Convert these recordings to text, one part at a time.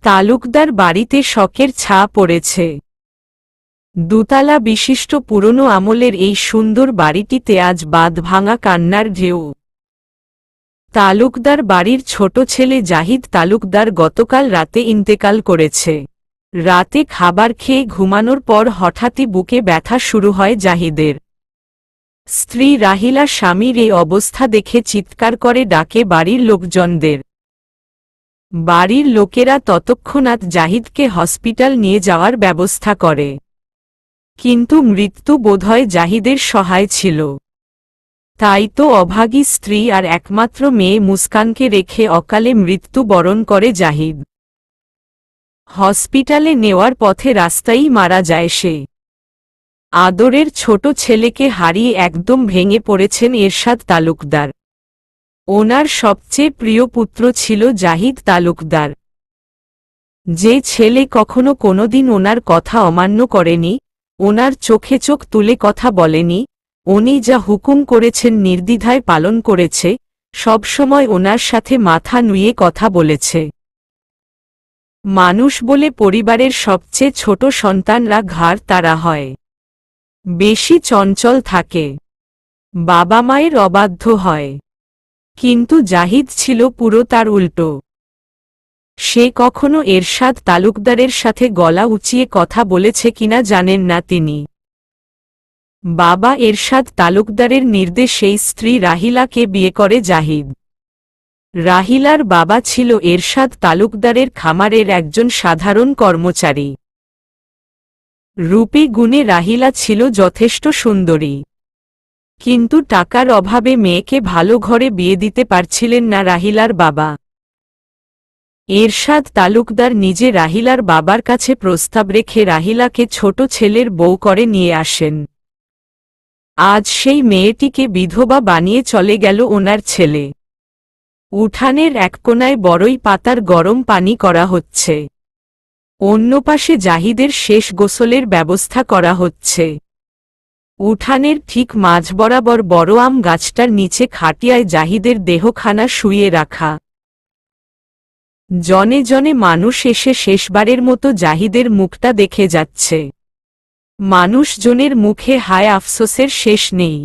তালুকদার বাড়িতে শকের ছা পড়েছে। দুতলা বিশিষ্ট পুরনো আমলের এই সুন্দর বাড়িটিতে আজ বাঁধভাঙা কান্নার ঢেউ। তালুকদার বাড়ির ছোট ছেলে জাহিদ তালুকদার গতকাল রাতে ইন্তেকাল করেছে। রাতে খাবার খেয়ে ঘুমানোর পর হঠাৎই বুকে ব্যথা শুরু হয় জাহিদের। স্ত্রী রাহিলা স্বামীর এই অবস্থা দেখে চিৎকার করে ডাকে বাড়ির লোকজনদের। বাড়ির লোকেরা তৎক্ষণাৎ জাহিদকে হসপিটাল নিয়ে যাওয়ার ব্যবস্থা করে, কিন্তু মৃত্যু বোধহয় জাহিদের সহায় ছিল। তাই তো অভাগী স্ত্রী আর একমাত্র মেয়ে মুস্কানকে রেখে অকালে মৃত্যু বরণ করে জাহিদ। হসপিটালে নেওয়ার পথে রাস্তায়ই মারা যায় সে। আদরের ছোট ছেলেকে হারিয়ে একদম ভেঙে পড়েছেন এরশাদ তালুকদার। ওনার সবচেয়ে প্রিয় পুত্র ছিল জাহিদ তালুকদার, যে ছেলে কখনো কোনোদিন ওনার কথা অমান্য করেনি, ওনার চোখে চোখ তুলে কথা বলেনি, উনি যা হুকুম করেছেন নির্দ্বিধায় পালন করেছে, সবসময় ওনার সাথে মাথা নুইয়ে কথা বলেছে। মানুষ বলে পরিবারের সবচেয়ে ছোট সন্তানরা ঘাড় তাড়া হয়, বেশি চঞ্চল থাকে, বাবা মায়ের অবাধ্য হয়। কিন্তু জাহিদ ছিল পুরো তার উল্টো। সে কখনো এরশাদ তালুকদারের সাথে গলা উঁচিয়ে কথা বলেছে কিনা জানেন না তিনি। বাবা এরশাদ তালুকদারের নির্দেশেই স্ত্রী রাহিলাকে বিয়ে করে জাহিদ। রাহিলার বাবা ছিল এরশাদ তালুকদারের খামারের একজন সাধারণ কর্মচারী। রূপে গুণে রাহিলা ছিল যথেষ্ট সুন্দরী, কিন্তু টাকার অভাবে মেয়েকে ভালো ঘরে বিয়ে দিতে পারছিলেন না রাহিলার বাবা। এরশাদ তালুকদার নিজে রাহিলার বাবার কাছে প্রস্তাব রেখে রাহিলাকে ছোট ছেলের বউ করে নিয়ে আসেন। আজ সেই মেয়েটিকে বিধবা বানিয়ে চলে গেল ওনার ছেলে। উঠানের এক কোনায় বড়ই পাতার গরম পানি করা হচ্ছে, অন্য পাশে জাহিদের শেষ গোসলের ব্যবস্থা করা হচ্ছে। উঠানের ঠিক মাঝ বরাবর বড় আম গাছটার নিচে খাটিয়ায় জাহিদের দেহখানা শুইয়ে রাখা। জনে জনে মানুষ এসে শেষবারের মতো জাহিদের মুখটা দেখে যাচ্ছে। মানুষজনের মুখে হায় আফসোসের শেষ নেই।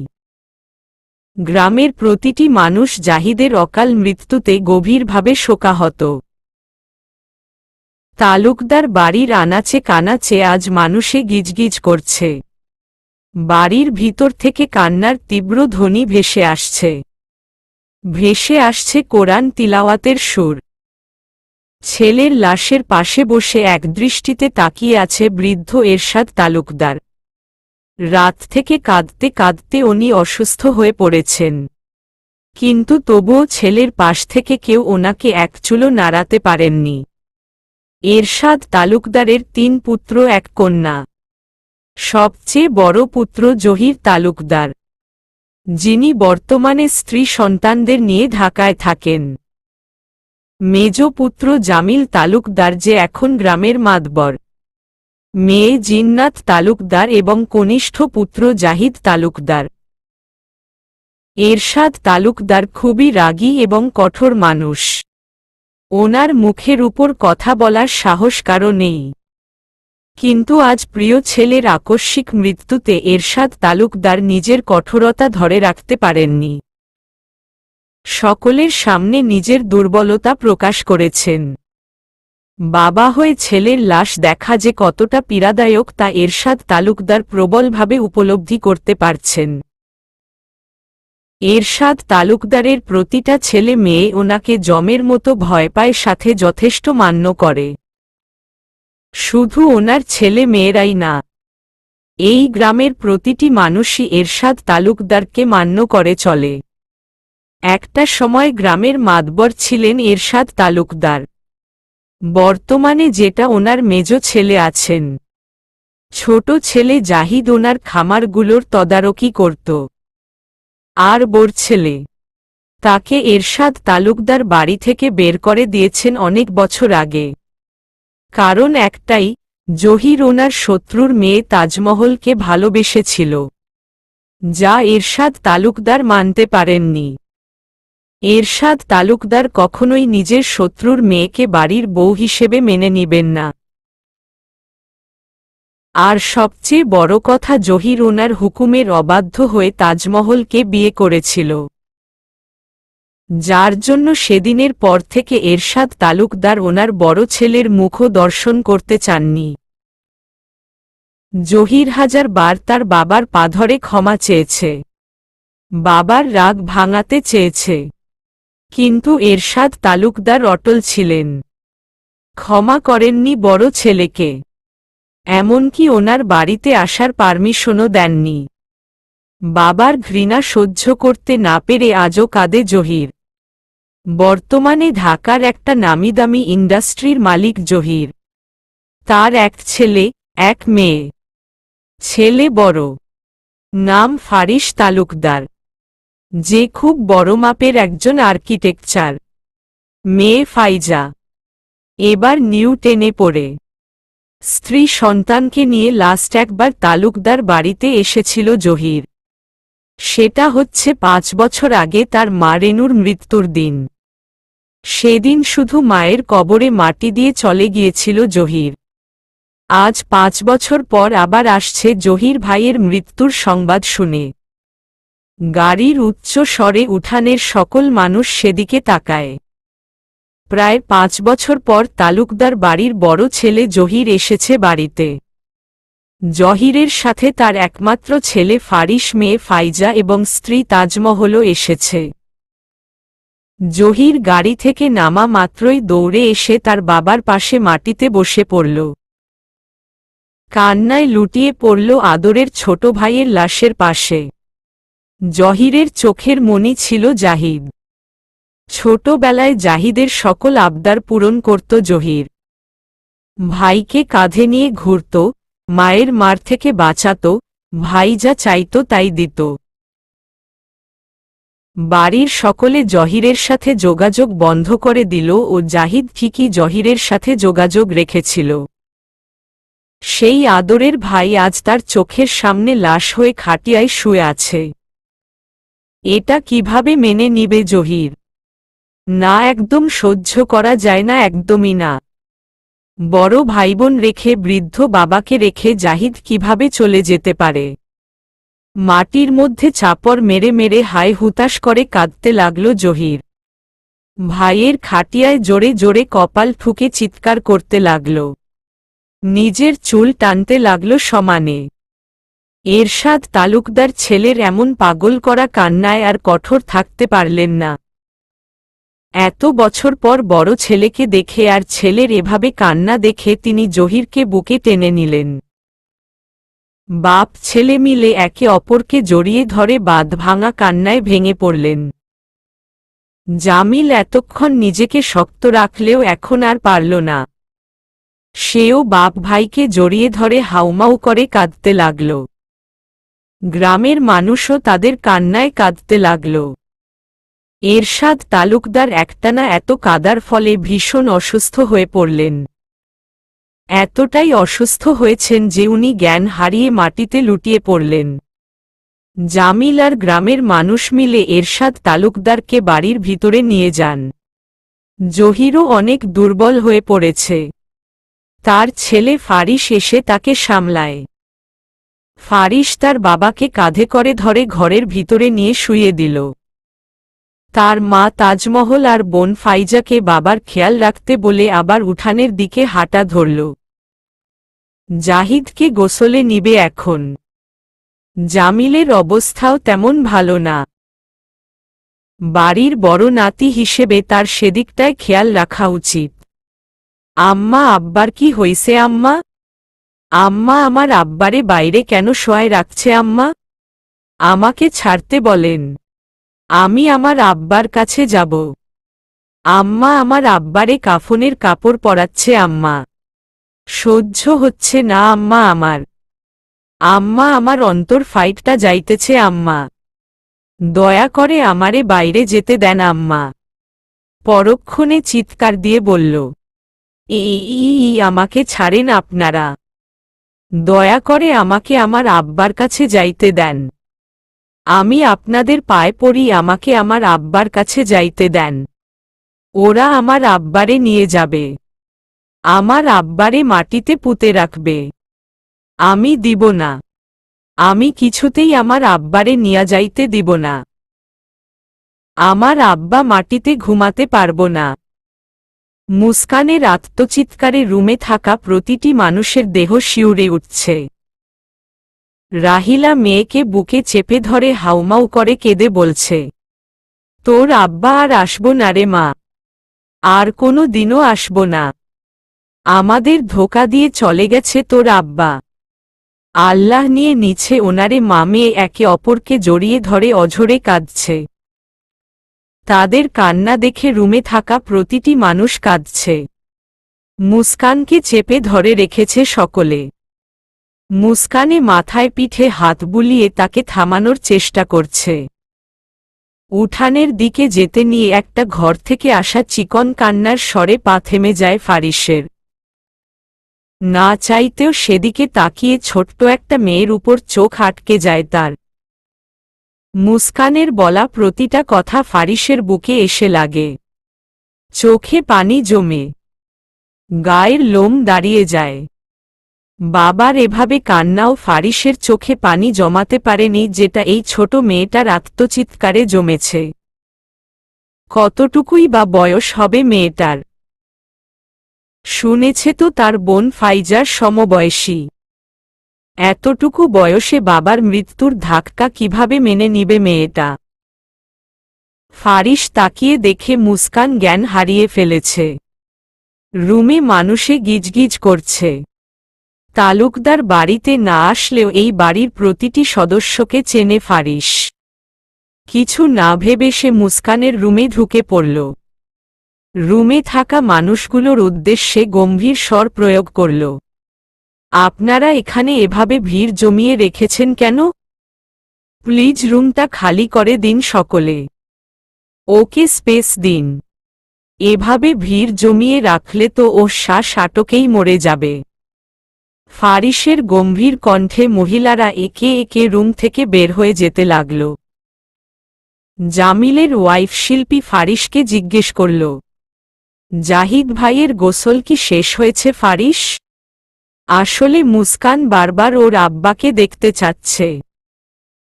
গ্রামের প্রতিটি মানুষ জাহিদের অকাল মৃত্যুতে গভীরভাবে শোকাহত। তালুকদার বাড়ির আনাচে কানাচে আজ মানুষে গিজগিজ করছে। বাড়ির ভিতর থেকে কান্নার তীব্র ধ্বনি ভেসে আসছে। ভেসে আসছে কোরআন তিলাওয়াতের সুর। ছেলের লাশের পাশে বসে একদৃষ্টিতে তাকিয়ে আছে বৃদ্ধ এরশাদ তালুকদার। রাত থেকে কাঁদতে কাঁদতে উনি অসুস্থ হয়ে পড়েছেন, কিন্তু তবুও ছেলের পাশ থেকে কেউ ওনাকে এক চুলও নাড়াতে পারেননি। এরশাদ তালুকদারের 3 পুত্র 1 কন্যা। সবচেয়ে বড় পুত্র জহির তালুকদার, যিনি বর্তমানে স্ত্রী সন্তানদের নিয়ে ঢাকায় থাকেন। মেজ পুত্র জামিল তালুকদার, যে এখন গ্রামের মাতবর। মেয়ে জিন্নাত তালুকদার এবং কনিষ্ঠ পুত্র জাহিদ তালুকদার। এরশাদ তালুকদার খুবই রাগী এবং কঠোর মানুষ। ওনার মুখের উপর কথা বলার সাহস কারও নেই। কিন্তু আজ প্রিয় ছেলের আকস্মিক মৃত্যুতে এরশাদ তালুকদার নিজের কঠোরতা ধরে রাখতে পারেননি। সকলের সামনে নিজের দুর্বলতা প্রকাশ করেছেন। বাবা হয়ে ছেলের লাশ দেখা যে কতটা পীড়াদায়ক তা এরশাদ তালুকদার প্রবলভাবে উপলব্ধি করতে পারছেন। এরশাদ তালুকদারের প্রতিটা ছেলে মেয়ে ওনাকে জমের মতো ভয় পায়, সাথে যথেষ্ট মান্য করে। শুধু ওনার ছেলে মেয়েরাই না, এই গ্রামের প্রতিটি মানুষই এরশাদ তালুকদারকে মান্য করে চলে। একটা সময় গ্রামের মাতবর ছিলেন এরশাদ তালুকদার। বর্তমানে যেটা ওনার মেজ ছেলে আছেন। ছোট ছেলে জাহিদ ওনার খামারগুলোর তদারকি করত। আর বড় ছেলে, তাকে এরশাদ তালুকদার বাড়ি থেকে বের করে দিয়েছেন অনেক বছর আগে। কারণ একটাই, জহির ওনার শত্রুর মেয়ে তাজমহলকে ভালোবেসেছিল, যা এরশাদ তালুকদার মানতে পারেননি। এরশাদ তালুকদার কখনোই নিজের শত্রুর মেয়েকে বাড়ির বউ হিসেবে মেনে নিবেন না। আর সবচেয়ে বড় কথা, জহির ওনার হুকুমের অবাধ্য হয়ে তাজমহলকে বিয়ে করেছিল, যার জন্য সেদিনের পর থেকে এরশাদ তালুকদার ওনার বড় ছেলের মুখও দর্শন করতে চাননি। জহির হাজার বার তার বাবার পা ধরে ক্ষমা চেয়েছে, বাবার রাগ ভাঙাতে চেয়েছে, কিন্তু এরশাদ তালুকদার অটল ছিলেন, ক্ষমা করেননি বড় ছেলেকে, এমনকি ওনার বাড়িতে আসার পারমিশনও দেননি। বাবার ঘৃণা সহ্য করতে না পেরে আজও কাঁদে জহির। বর্তমানে ঢাকার একটা নামিদামি ইন্ডাস্ট্রির মালিক জহির। তার এক ছেলে, এক মেয়ে। ছেলে বড়, নাম ফারিস তালুকদার, যে খুব বড় মাপের একজন আর্কিটেকচার। মেয়ে ফাইজা এবার নিউ 10-এ পড়ে। স্ত্রী সন্তানকে নিয়ে লাস্ট একবার তালুকদার বাড়িতে এসেছিল জহির। সেটা হচ্ছে 5 বছর আগে তার মা রেনুর মৃত্যুর দিন। সেদিন শুধু মায়ের কবরে মাটি দিয়ে চলে গিয়েছিল জহির। আজ 5 বছর পর আবার আসছে জহির ভাইয়ের মৃত্যুর সংবাদ শুনে। গাড়ির উচ্চ স্বরে উঠানের সকল মানুষ সেদিকে তাকায়। প্রায় 5 বছর পর তালুকদার বাড়ির বড় ছেলে জহির এসেছে বাড়িতে। জহিরের সাথে তার একমাত্র ছেলে ফারিস, মেয়ে ফাইজা এবং স্ত্রী তাজমহলও এসেছে। জহির গাড়ি থেকে নামা মাত্রই দৌড়ে এসে তার বাবার পাশে মাটিতে বসে পড়ল। কান্নায় লুটিয়ে পড়ল আদরের ছোট ভাইয়ের লাশের পাশে। জহিরের চোখের মনি ছিল জাহিদ। ছোটবেলায় জাহিদের সকল আবদার পূরণ করত জহির। ভাইকে কাঁধে নিয়ে ঘুরত, মায়ের মার থেকে বাঁচাত, ভাই যা চাইত তাই দিত। বাড়ির সকলে জহিরের সাথে যোগাযোগ বন্ধ করে দিল ও জাহিদ ঠিকই জহিরের সাথে যোগাযোগ রেখেছিল। সেই আদরের ভাই আজ তার চোখের সামনে লাশ হয়ে খাটিয়ায় শুয়ে আছে। এটা কিভাবে মেনে নিবে জহির? না, একদম সহ্য করা যায় না, একদমই না। বড় ভাইবোন রেখে, বৃদ্ধ বাবাকে রেখে জাহিদ কিভাবে চলে যেতে পারে? মাটির মধ্যে চাপড় মেরে মেরে হায় হুতাশ করে কাঁদতে লাগল জহির। ভাইয়ের খাটিয়ায় জোরে জোরে কপাল ঠুকে চিৎকার করতে লাগল। নিজের চুল টানতে লাগল সমানে। এরশাদ তালুকদার ছেলের এমন পাগল করা কান্নায় আর কঠোর থাকতে পারলেন না। এত বছর পর বড় ছেলেকে দেখে আর ছেলের এভাবে কান্না দেখে তিনি জহিরকে বুকে টেনে নিলেন। বাপ ছেলে মিলে একে অপরকে জড়িয়ে ধরে বাঁধ ভাঙা কান্নায় ভেঙে পড়লেন। জামিল এতক্ষণ নিজেকে শক্ত রাখলেও এখন আর পারল না। সেও বাপ ভাইকে জড়িয়ে ধরে হাউমাউ করে কাঁদতে লাগল। গ্রামের মানুষও তাদের কান্নায় কাঁদতে লাগল। এরশাদ তালুকদার একটানা এত কাদার ফলে ভীষণ অসুস্থ হয়ে পড়লেন। এতটাই অসুস্থ হয়েছেন যে উনি জ্ঞান হারিয়ে মাটিতে লুটিয়ে পড়লেন। জামিল আর গ্রামের মানুষ মিলে এরশাদ তালুকদারকে বাড়ির ভিতরে নিয়ে যান। জহিরও অনেক দুর্বল হয়ে পড়েছে। তার ছেলে ফারিস এসে তাকে সামলায়। ফারিস তার বাবাকে কাঁধে করে ধরে ঘরের ভিতরে নিয়ে শুইয়ে দিল। তার মা তাজমহল আর বোন ফাইজাকে বাবার খেয়াল রাখতে বলে আবার উঠানের দিকে হাঁটা ধরল। জাহিদকে গোসলে নিবে এখন। জামিলের অবস্থাও তেমন ভালো না। বাড়ির বড় নাতি হিসেবে তার সেদিকটায় খেয়াল রাখা উচিত। আম্মা, আব্বার কি হইছে আম্মা? আম্মা, আমার আব্বারে বাইরে কেন শোয়ায় রাখছে আম্মা? আমাকে ছাড়তে বলেন, আমি আমার আব্বার কাছে যাব। আম্মা, আমার আব্বারে কাফনের কাপড় পরাচ্ছে আম্মা। সহ্য হচ্ছে না আম্মা আমার। আম্মা, আমার অন্তর ফাইটটা যাইতেছে আম্মা। দয়া করে আমারে বাইরে যেতে দেন আম্মা। পরক্ষণে চিৎকার দিয়ে বলল, আমাকে ছাড়েন আপনারা। দয়া করে আমাকে আমার আব্বার কাছে যাইতে দেন। আমি আপনাদের পায়ে পড়ি, আমাকে আমার আব্বার কাছে যাইতে দেন। ওরা আমার আব্বারে নিয়ে যাবে, আমার আব্বারে মাটিতে পুঁতে রাখবে। আমি দিব না, আমি কিছুতেই আমার আব্বারে নিয়ে যাইতে দিব না। আমার আব্বা মাটিতে ঘুমাতে পারব না। মুস্কানের আত্মচিৎকারে রুমে থাকা প্রতিটি মানুষের দেহ শিউরে উঠছে। রাহিলা মেয়েকে বুকে চেপে ধরে হাউমাউ করে কেঁদে বলছে, তোর আব্বা আর আসব না রে মা, আর কোনো দিনও আসব না। আমাদের ধোঁকা দিয়ে চলে গেছে তোর আব্বা। আল্লাহ নিয়ে নিছে ওনারে। মা মেয়ে একে অপরকে জড়িয়ে ধরে অঝরে কাঁদছে। তাদের কান্না দেখে রুমে থাকা প্রতিটি মানুষ কাঁদছে। মুস্কানকে চেপে ধরে রেখেছে সকলে। মুস্কানে মাথায় পিঠে হাত বুলিয়ে তাকে থামানোর চেষ্টা করছে। উঠানের দিকে যেতে নিয়ে একটা ঘর থেকে আসা চিকন কান্নার স্বরে পা থেমে যায় ফারিসের। না চাইতেও সেদিকে তাকিয়ে ছোট্ট একটা মেয়ের উপর চোখ আটকে যায় তার। মুস্কানের বলা প্রতিটা কথা ফারিসের বুকে এসে লাগে। চোখে পানি জমে, গায়ের লোম দাঁড়িয়ে যায়। বাবার এভাবে কান্নাও ফারিসের চোখে পানি জমাতে পারেনি, যেটা এই ছোট মেয়েটার আত্মচিৎকারে জমেছে। কতটুকুই বা বয়স হবে মেয়েটার? শুনেছে তো তার বোন ফাইজার সমবয়সী। এতটুকু বয়সে বাবার মৃত্যুর ধাক্কা কিভাবে মেনে নিবে মেয়েটা? ফারিস তাকিয়ে দেখে মুস্কান জ্ঞান হারিয়ে ফেলেছে। রুমে মানুষে গিজগিজ করছে। তালুকদার বাড়িতে না আসলেও এই বাড়ির প্রতিটি সদস্যকে চেনে ফারিস। কিছু না ভেবে সে মুস্কানের রুমে ঢুকে পড়ল। রুমে থাকা মানুষগুলোর উদ্দেশ্যে গম্ভীর স্বর প্রয়োগ করল, আপনারা এখানে এভাবে ভিড় জমিয়ে রেখেছেন কেন? প্লিজ রুমটা খালি করে দিন সকলে। ওকে স্পেস দিন। এভাবে ভিড় জমিয়ে রাখলে তো ও শ্বাস আটকেই মরে যাবে। ফারিসের গম্ভীর কণ্ঠে মহিলারা একে একে রুম থেকে বের হয়ে যেতে লাগল। জামিলের ওয়াইফ শিল্পী ফারিসকে জিজ্ঞেস করল, জাহিদ ভাইয়ের গোসল কি শেষ হয়েছে ফারিস? আসলে মুস্কান বারবার ওর আব্বাকে দেখতে চাচ্ছে।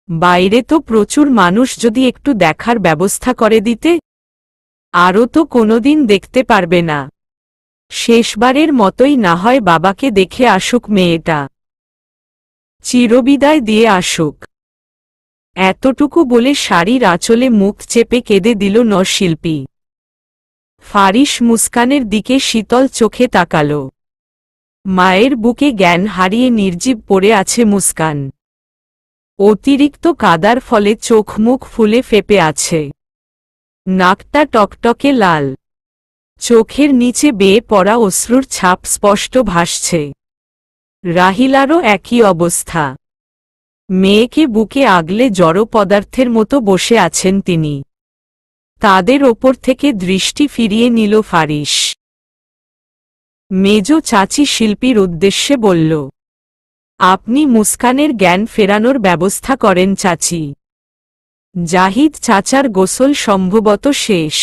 বাইরে তো প্রচুর মানুষ, যদি একটু দেখার ব্যবস্থা করে দিতে। আরও তো কোনোদিন দেখতে পারবে না। শেষবারের মতোই না হয় বাবাকে দেখে আসুক মেয়েটা, চিরবিদায় দিয়ে আসুক। এতটুকু বলে শাড়ির আঁচলে মুখ চেপে কেঁদে দিল নরশিল্পী। ফারিস মুস্কানের দিকে শীতল চোখে তাকাল। মায়ের বুকে জ্ঞান হারিয়ে নির্জীব পড়ে আছে মুস্কান। অতিরিক্ত কাদার ফলে চোখ মুখ ফুলে ফেপে আছে। নাকটা টকটকে লাল। চোখের নিচে বেয়ে পড়া অশ্রুর ছাপ স্পষ্ট ভাসছে। রাহিলারও একই অবস্থা। মেয়েকে বুকে আগলে জড় পদার্থের মতো বসে আছেন তিনি। তাদের ওপর থেকে দৃষ্টি ফিরিয়ে নিল ফারিস। মেজ চাচি শিল্পীর উদ্দেশ্যে বলল, আপনি মুস্কানের জ্ঞান ফেরানোর ব্যবস্থা করেন চাচি। জাহিদ চাচার গোসল সম্ভবত শেষ।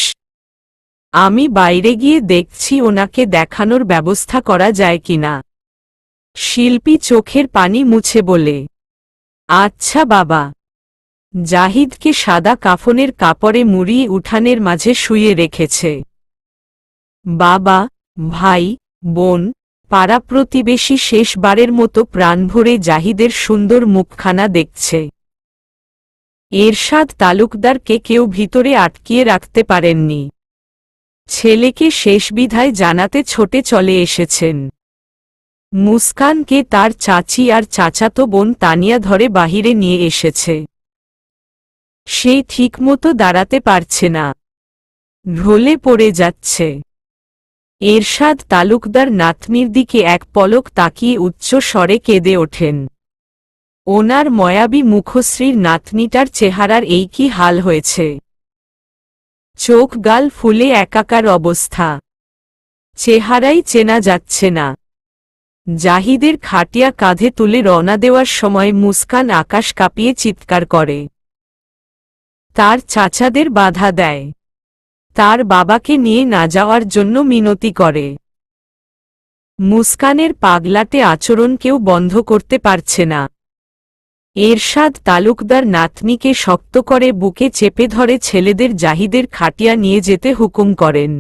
আমি বাইরে গিয়ে দেখছি ওনাকে দেখানোর ব্যবস্থা করা যায় কিনা। শিল্পী চোখের পানি মুছে বলে, আচ্ছা বাবা। জাহিদকে সাদা কাফনের কাপড়ে মুড়িয়ে উঠানের মাঝে শুইয়ে রেখেছে। বাবা, ভাই, বোন, পাড়া প্রতিবেশী শেষবারের মতো প্রাণ ভরে জাহিদের সুন্দর মুখখানা দেখছে। এরশাদ তালুকদারকে কেউ ভিতরে আটকিয়ে রাখতে পারেননি। ছেলেকে শেষ বিদায় জানাতে ছোটে চলে এসেছেন। মুস্কানকে তার চাচি আর চাচাতো বোন তানিয়া ধরে বাহিরে নিয়ে এসেছে। সে ঠিকমতো দাঁড়াতে পারছে না, ঢলে পড়ে যাচ্ছে। এরশাদ তালুকদার নাতনির দিকে এক পলক তাকিয়ে উচ্চ স্বরে কেঁদে ওঠেন। ওনার ময়াবী মুখশ্রীর নাতনিটার চেহারার এই কি হাল হয়েছে? চোখ গাল ফুলে একাকার অবস্থা, চেহারাই চেনা যাচ্ছে না। জাহিদের খাটিয়া কাঁধে তুলে রওনা দেওয়ার সময় মুস্কান আকাশ কাঁপিয়ে চিৎকার করে। তার চাচাদের বাধা দেয়, তার বাবাকে নিয়ে না যাওয়ার জন্য মিনতি করে। মুস্কানের পাগলাটে আচরণ কেউ বন্ধ করতে পারছে না। এরশাদ তালুকদার নাতনিকে শক্ত করে বুকে চেপে ধরে ছেলেদের জাহিদের খাটিয়া নিয়ে যেতে হুকুম করেন।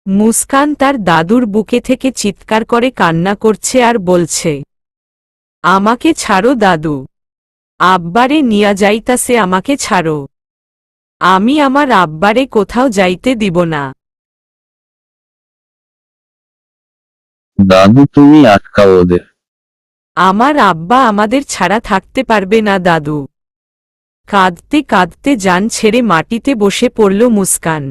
মুস্কান তার দাদুর বুকে থেকে চিৎকার করে কান্না করছে আর বলছে, আমাকে ছাড়ো দাদু, আব্বারে নিয়া যাইতাছে, আমাকে ছাড়ো, আমি আমার আব্বারে কোথাও যাইতে দিব না। দাদু তুমি আটকাও ওদের। আমার আব্বা আমাদের ছাড়া থাকতে পারবে না দাদু। কাঁদতে কাঁদতে জান ছেড়ে মাটিতে বসে পড়ল মুস্কান।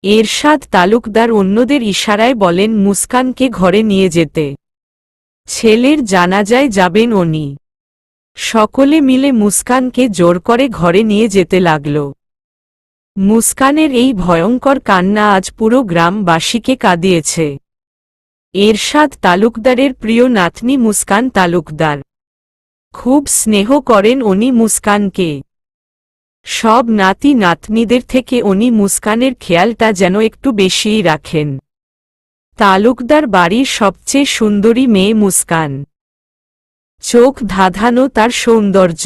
এরশাদ তালুকদার অন্যদের ইশারায় বলেন মুস্কানকে ঘরে নিয়ে যেতে। ছেলের জানাজায় যাবেন উনি। সকলে মিলে মুস্কানকে জোর করে ঘরে নিয়ে যেতে লাগল। মুস্কানের এই ভয়ঙ্কর কান্না আজ পুরো গ্রামবাসীকে কাঁদিয়েছে। এরশাদ তালুকদারের প্রিয় নাতনি মুস্কান তালুকদার। খুব স্নেহ করেন উনি মুস্কানকে। সব নাতি নাতনিদের থেকে উনি মুস্কানের খেয়ালটা যেন একটু বেশিই রাখেন। তালুকদার বাড়ির সবচেয়ে সুন্দরী মেয়ে মুস্কান। চোখ ধাঁধানো তার সৌন্দর্য।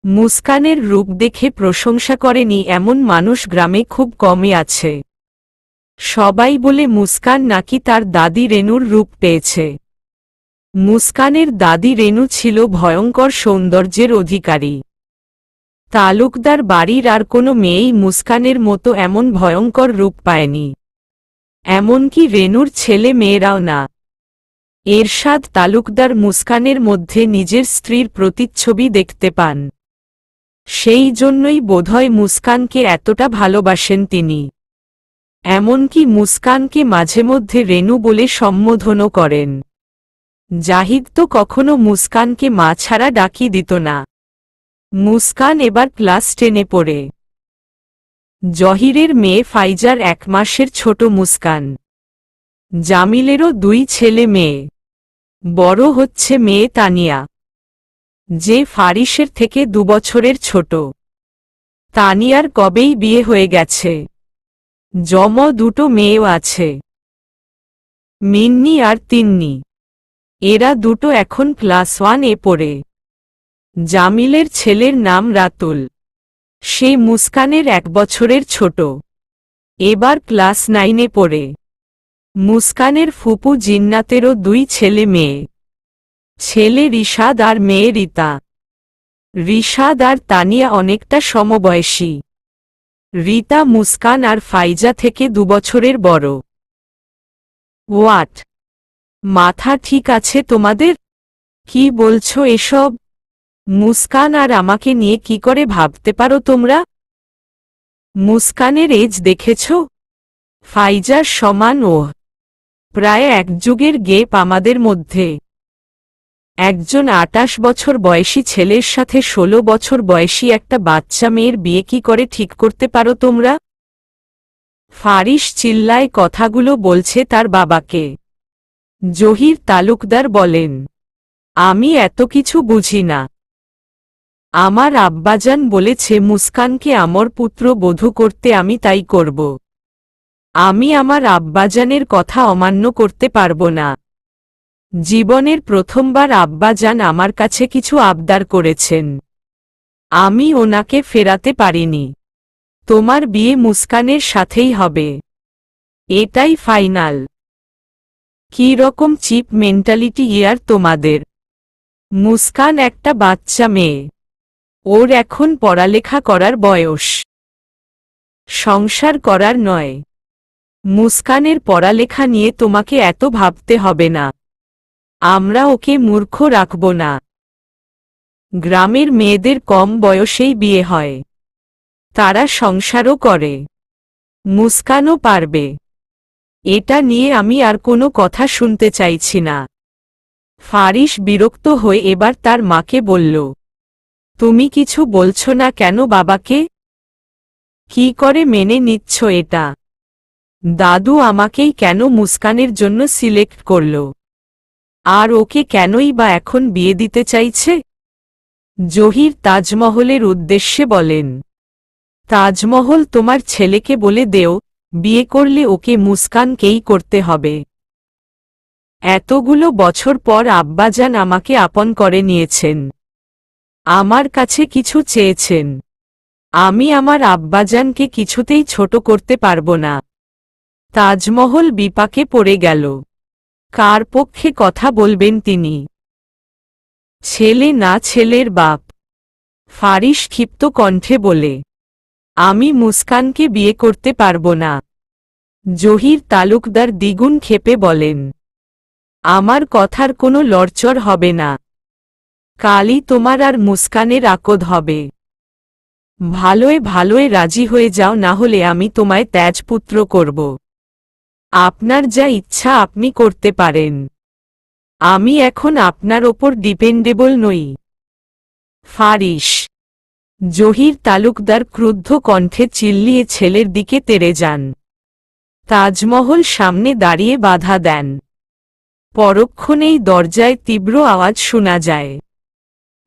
মুস্কানের রূপ দেখে প্রশংসা করেনি এমন মানুষ গ্রামে খুব কমই আছে। সবাই বলে মুস্কান নাকি তার দাদি রেনুর রূপ পেয়েছে। মুস্কানের দাদি রেনু ছিল ভয়ঙ্কর সৌন্দর্যের অধিকারী। তালুকদার বাড়ির আর কোনো মেয়েই মুস্কানের মতো এমন ভয়ঙ্কর রূপ পায়নি, এমনকি রেনুর ছেলে মেয়েরাও না। এরশাদ তালুকদার মুস্কানের মধ্যে নিজের স্ত্রীর প্রতিচ্ছবি দেখতে পান। সেই জন্যই বোধহয় মুস্কানকে এতটা ভালোবাসেন তিনি। এমনকি মুস্কানকে মাঝে মধ্যে রেনু বলে সম্বোধনও করেন। জাহিদ তো কখনো মুস্কানকে মা ছাড়া ডাকি দিত না। মুস্কান এবার ক্লাস 10-এ পড়ে। জহিরের মেয়ে ফাইজার 1 মাসের ছোট মুস্কান। জামিলেরও 2 ছেলে মেয়ে। বড় হচ্ছে মেয়ে তানিয়া, যে ফারিসের থেকে 2 বছরের ছোট। তানিয়ার কবেই বিয়ে হয়ে গেছে। দুটো মেয়েও আছে, মিন্নি আর তিন্নি। এরা দুটো এখন ক্লাস 1-এ পড়ে। জামিলের ছেলের নাম রাতুল, সে মুস্কানের 1 বছরের ছোট, এবার ক্লাস 9-এ পড়ে। মুস্কানের ফুপু জিন্নাতেরও 2 ছেলে মেয়ে, ছেলে রিশাদ আর মেয়ে রিতা। রিশাদ আর তানিয়া অনেকটা সমবয়সী। রিতা মুস্কান আর ফাইজা থেকে 2 বছরের বড়। হোয়াট? মাথা ঠিক আছে তোমাদের? কি বলছো এসব? মুস্কান আর আমাকে নিয়ে কি করে ভাবতে পারো তোমরা? মুস্কানের এজ দেখেছ? ফাইজার সমান ও। প্রায় 1 যুগের গেপ আমাদের মধ্যে। একজন 28 বছর বয়সী ছেলের সাথে 16 বছর বয়সী একটা বাচ্চা মেয়ের বিয়ে কি করে ঠিক করতে পারো তোমরা? ফারিস চিল্লায় কথাগুলো বলছে তার বাবাকে। জহির তালুকদার বলেন, আমি এত কিছু বুঝি না। আমার আব্বাজান বলেছে মুস্কানকে আমার পুত্র বধূ করতে, আমি তাই করব। আমি আমার আব্বাজানের কথা অমান্য করতে পারব না। জীবনের প্রথমবার আব্বাজান আমার কাছে কিছু আবদার করেছেন, আমি ওনাকে ফেরাতে পারিনি। তোমার বিয়ে মুস্কানের সাথেই হবে, এটাই ফাইনাল। কি রকম চিপ মেন্টালিটি ইয়ার তোমাদের? মুস্কান একটা বাচ্চা মেয়ে, ওর এখন পড়ালেখা করার বয়স, সংসার করার নয়। মুস্কানের পড়ালেখা নিয়ে তোমাকে এত ভাবতে হবে না। আমরা ওকে মূর্খ রাখব না। গ্রামের মেয়েদের কম বয়সেই বিয়ে হয়, তারা সংসারও করে। মুস্কানও পারবে। এটা নিয়ে আমি আর কোনো কথা শুনতে চাইছি না। ফারিস বিরক্ত হয়ে এবার তার মাকে বলল, তুমি কিছু বলছো না কেন বাবাকে? কি করে মেনে নিচ্ছ এটা? দাদু আমাকেই কেন মুস্কানের জন্য সিলেক্ট করল? আর ওকে কেনই বা এখন বিয়ে দিতে চাইছে? জহির তাজমহলের উদ্দেশ্যে বলেন, তাজমহল তোমার ছেলেকে বলে দেও, বিয়ে করলে ওকে মুস্কানকেই করতে হবে। এতগুলো বছর পর আব্বাজান আমাকে আপন করে নিয়েছেন, আমার কাছে কিছু চেয়েছেন। আমি আমার আব্বাজানকে কিছুতেই ছোট করতে পারব না। তাজমহল বিপাকে পড়ে গেল। কার পক্ষে কথা বলবেন তিনি? ছেলে না ছেলের বাপ? ফারিস ক্ষিপ্ত কণ্ঠে বলে, আমি মুস্কানকে বিয়ে করতে পারব না। জহির তালুকদার দ্বিগুণ ক্ষেপে বলেন, আমার কথার কোনো লড়চড় হবে না। কালই তোমার আর মুস্কানের আকদ হবে। ভালোয় ভালোয় রাজি হয়ে যাও, না হলে আমি তোমায় ত্যাজপুত্র করব। আপনার যা ইচ্ছা আপনি করতে পারেন। আমি এখন আপনার ওপর ডিপেন্ডেবল নই। ফারিস। জহির তালুকদার ক্রুদ্ধ কণ্ঠে চিল্লিয়ে ছেলের দিকে তেড়ে যান। তাজমহল সামনে দাঁড়িয়ে বাধা দেন। পরক্ষণেই দরজায় তীব্র আওয়াজ শোনা যায়।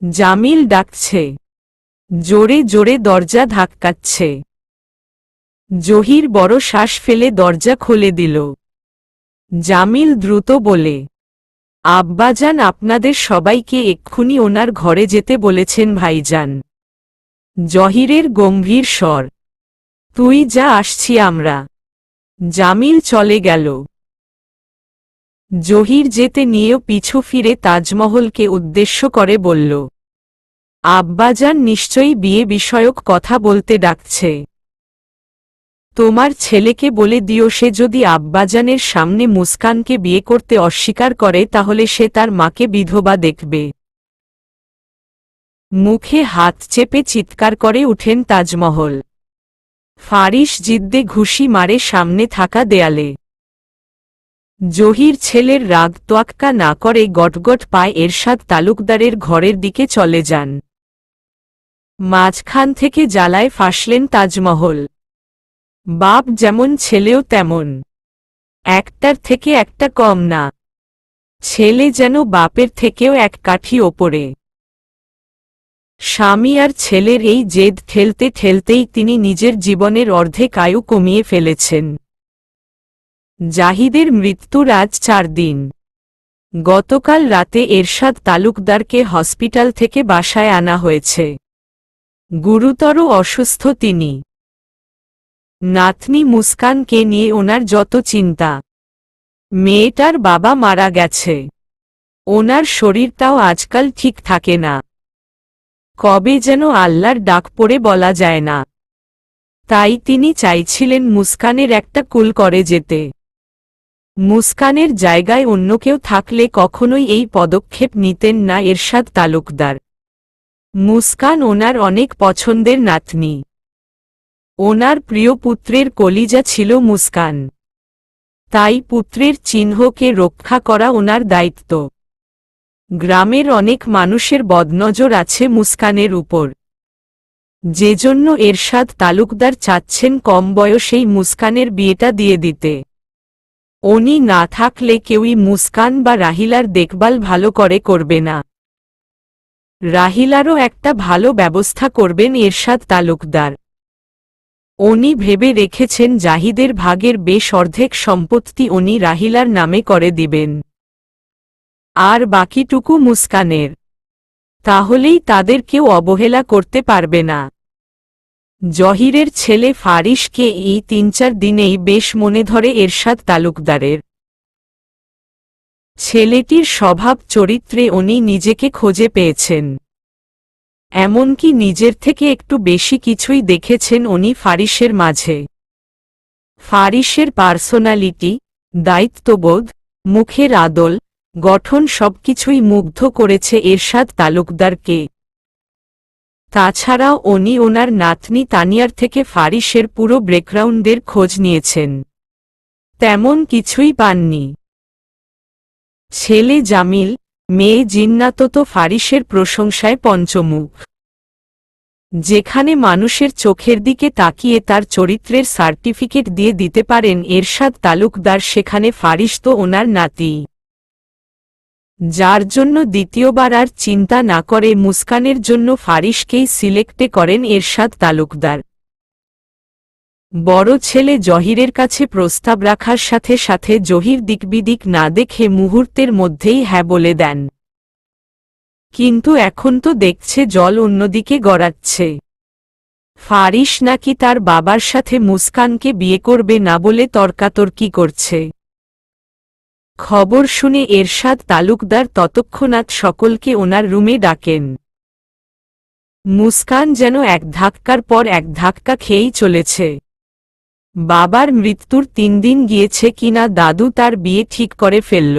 জামিল ডাকছে। জোরে জোরে দরজা ধাক্কাচ্ছে। জহির বড় শ্বাস ফেলে দরজা খুলে দিল। জামিল দ্রুত বলে, আব্বাজান আপনাদের সবাইকে এক্ষুনি ওনার ঘরে যেতে বলেছেন ভাইজান। জহিরের গম্ভীর স্বর, তুই যা, আসছি আমরা। জামিল চলে গেল। জহির যেতে নিয়েও পিছু ফিরে তাজমহলকে উদ্দেশ্য করে বলল, আব্বাজান নিশ্চয়ই বিয়ে বিষয়ক কথা বলতে ডাকছে। তোমার ছেলেকে বলে দিও, সে যদি আব্বাজানের সামনে মুস্কানকে বিয়ে করতে অস্বীকার করে তাহলে সে তার মাকে বিধবা দেখবে। মুখে হাত চেপে চিৎকার করে উঠেন তাজমহল। ফারিস জিদ্দে ঘুষি মারে সামনে থাকা দেয়ালে। জহির ছেলের রাগ তোয়াক্কা না করে গটগট পায় এরশাদ তালুকদারের ঘরের দিকে চলে যান। মাঝখান থেকে জ্বালায় ফাঁসলেন তাজমহল। বাপ যেমন ছেলেও তেমন, একটার থেকে একটা কম না। ছেলে যেন বাপের থেকেও এক কাঠি ওপরে। স্বামী আর ছেলের এই জেদ ঠেলতে ঠেলতেই তিনি নিজের জীবনের অর্ধেক আয়ু কমিয়ে ফেলেছেন। জাহিদের মৃত্যুর আজ 4 দিন। গতকাল রাতে এরশাদ তালুকদারকে হসপিটাল থেকে বাসায় আনা হয়েছে। গুরুতর অসুস্থ তিনি। নাতনি মুস্কানকে নিয়ে ওনার যত চিন্তা। মেয়েটার বাবা মারা গেছে, ওনার শরীরটাও আজকাল ঠিক থাকে না। কবে যেন আল্লাহর ডাক পড়ে বলা যায় না। তাই তিনি চাইছিলেন মুস্কানের একটা কুল করে যেতে। মুস্কানের জায়গায় অন্য কেউ থাকলে কখনোই এই পদক্ষেপ নিতেন না এরশাদ তালুকদার। মুস্কান ওনার অনেক পছন্দের নাতনি। ওনার প্রিয় পুত্রের কলিজা ছিল মুস্কান। তাই পুত্রের চিহ্নকে রক্ষা করা ওনার দায়িত্ব। গ্রামের অনেক মানুষের বদনজর আছে মুস্কানের উপর। যেজন্য এরশাদ তালুকদার চাচ্ছেন কম বয়সেই মুস্কানের বিয়েটা দিয়ে দিতে। উনি না থাকলে কেউই মুস্কান বা রাহিলার দেখভাল ভালো করে করবে না। রাহিলারও একটা ভালো ব্যবস্থা করবেন এরশাদ তালুকদার। উনি ভেবে রেখেছেন জাহিদের ভাগের বেশ অর্ধেক সম্পত্তি উনি রাহিলার নামে করে দিবেন, আর বাকিটুকু মুস্কানের। তাহলেই তাদের কেউ অবহেলা করতে পারবে না। জহিরের ছেলে ফারিসকে এই 3-4 দিনেই বেশ মনে ধরে এরশাদ তালুকদারের। ছেলেটির স্বভাব চরিত্রে উনি নিজেকে খুঁজে পেয়েছেন। এমনকি নিজের থেকে একটু বেশি কিছুই দেখেছেন উনি ফারিসের মাঝে। ফারিসের পার্সোনালিটি, দায়িত্ববোধ, মুখের আদল, গঠন সবকিছুই মুগ্ধ করেছে এরশাদ তালুকদারকে। তাছাড়াও উনি ওনার নাতনি তানিয়ার থেকে ফারিসের পুরো ব্যাকগ্রাউন্ডের খোঁজ নিয়েছেন। তেমন কিছুই পাননি। ছেলে জামিল, মেয়ে জিন্নাত তো ফারিসের প্রশংসায় পঞ্চমুখ। যেখানে মানুষের চোখের দিকে তাকিয়ে তার চরিত্রের সার্টিফিকেট দিয়ে দিতে পারেন এরশাদ তালুকদার, সেখানে ফারিস তো ওনার নাতি। যার জন্য দ্বিতীয়বার আর চিন্তা না করে মুস্কানের জন্য ফারিসকেই সিলেক্টে করেন এরশাদ তালুকদার। বড় ছেলে জহিরের কাছে প্রস্তাব রাখার সাথে সাথে জহির দিকবিদিক না দেখে মুহূর্তের মধ্যেই হ্যাঁ বলে দেন। কিন্তু এখন তো দেখছে জল অন্যদিকে গড়াচ্ছে। ফারিস নাকি তার বাবার সাথে মুস্কানকে বিয়ে করবে না বলে তর্কাতর্কি করছে। খবর শুনে এরশাদ তালুকদার তৎক্ষণাৎ সকলকে ওনার রুমে ডাকেন। মুস্কান যেন এক ধাক্কার পর এক ধাক্কা খেয়েই চলেছে। বাবার মৃত্যুর 3 দিন গিয়েছে কিনা দাদু তার বিয়ে ঠিক করে ফেলল।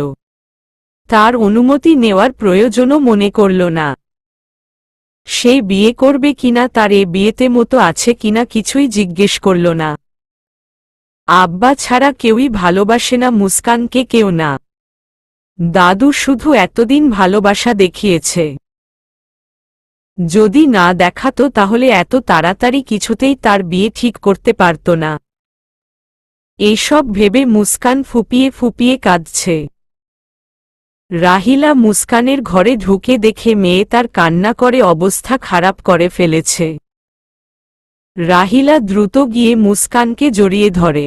তার অনুমতি নেওয়ার প্রয়োজনও মনে করল না। সে বিয়ে করবে কিনা, তার এ বিয়েতে মতো আছে কিনা কিছুই জিজ্ঞেস করল না। আব্বা ছাড়া কেউই ভালোবাসে না মুস্কানকে, কেউ না। দাদু শুধু এতদিন ভালোবাসা দেখিয়েছে। যদি না দেখাতো তাহলে এত তাড়াতাড়ি কিছুতেই তার বিয়ে ঠিক করতে পারত না। এইসব ভেবে মুস্কান ফুপিয়ে ফুপিয়ে কাঁদছে। রাহিলা মুস্কানের ঘরে ঢুকে দেখে মেয়ে তার কান্না করে অবস্থা খারাপ করে ফেলেছে। রাহিলা দ্রুত গিয়ে মুস্কানকে জড়িয়ে ধরে।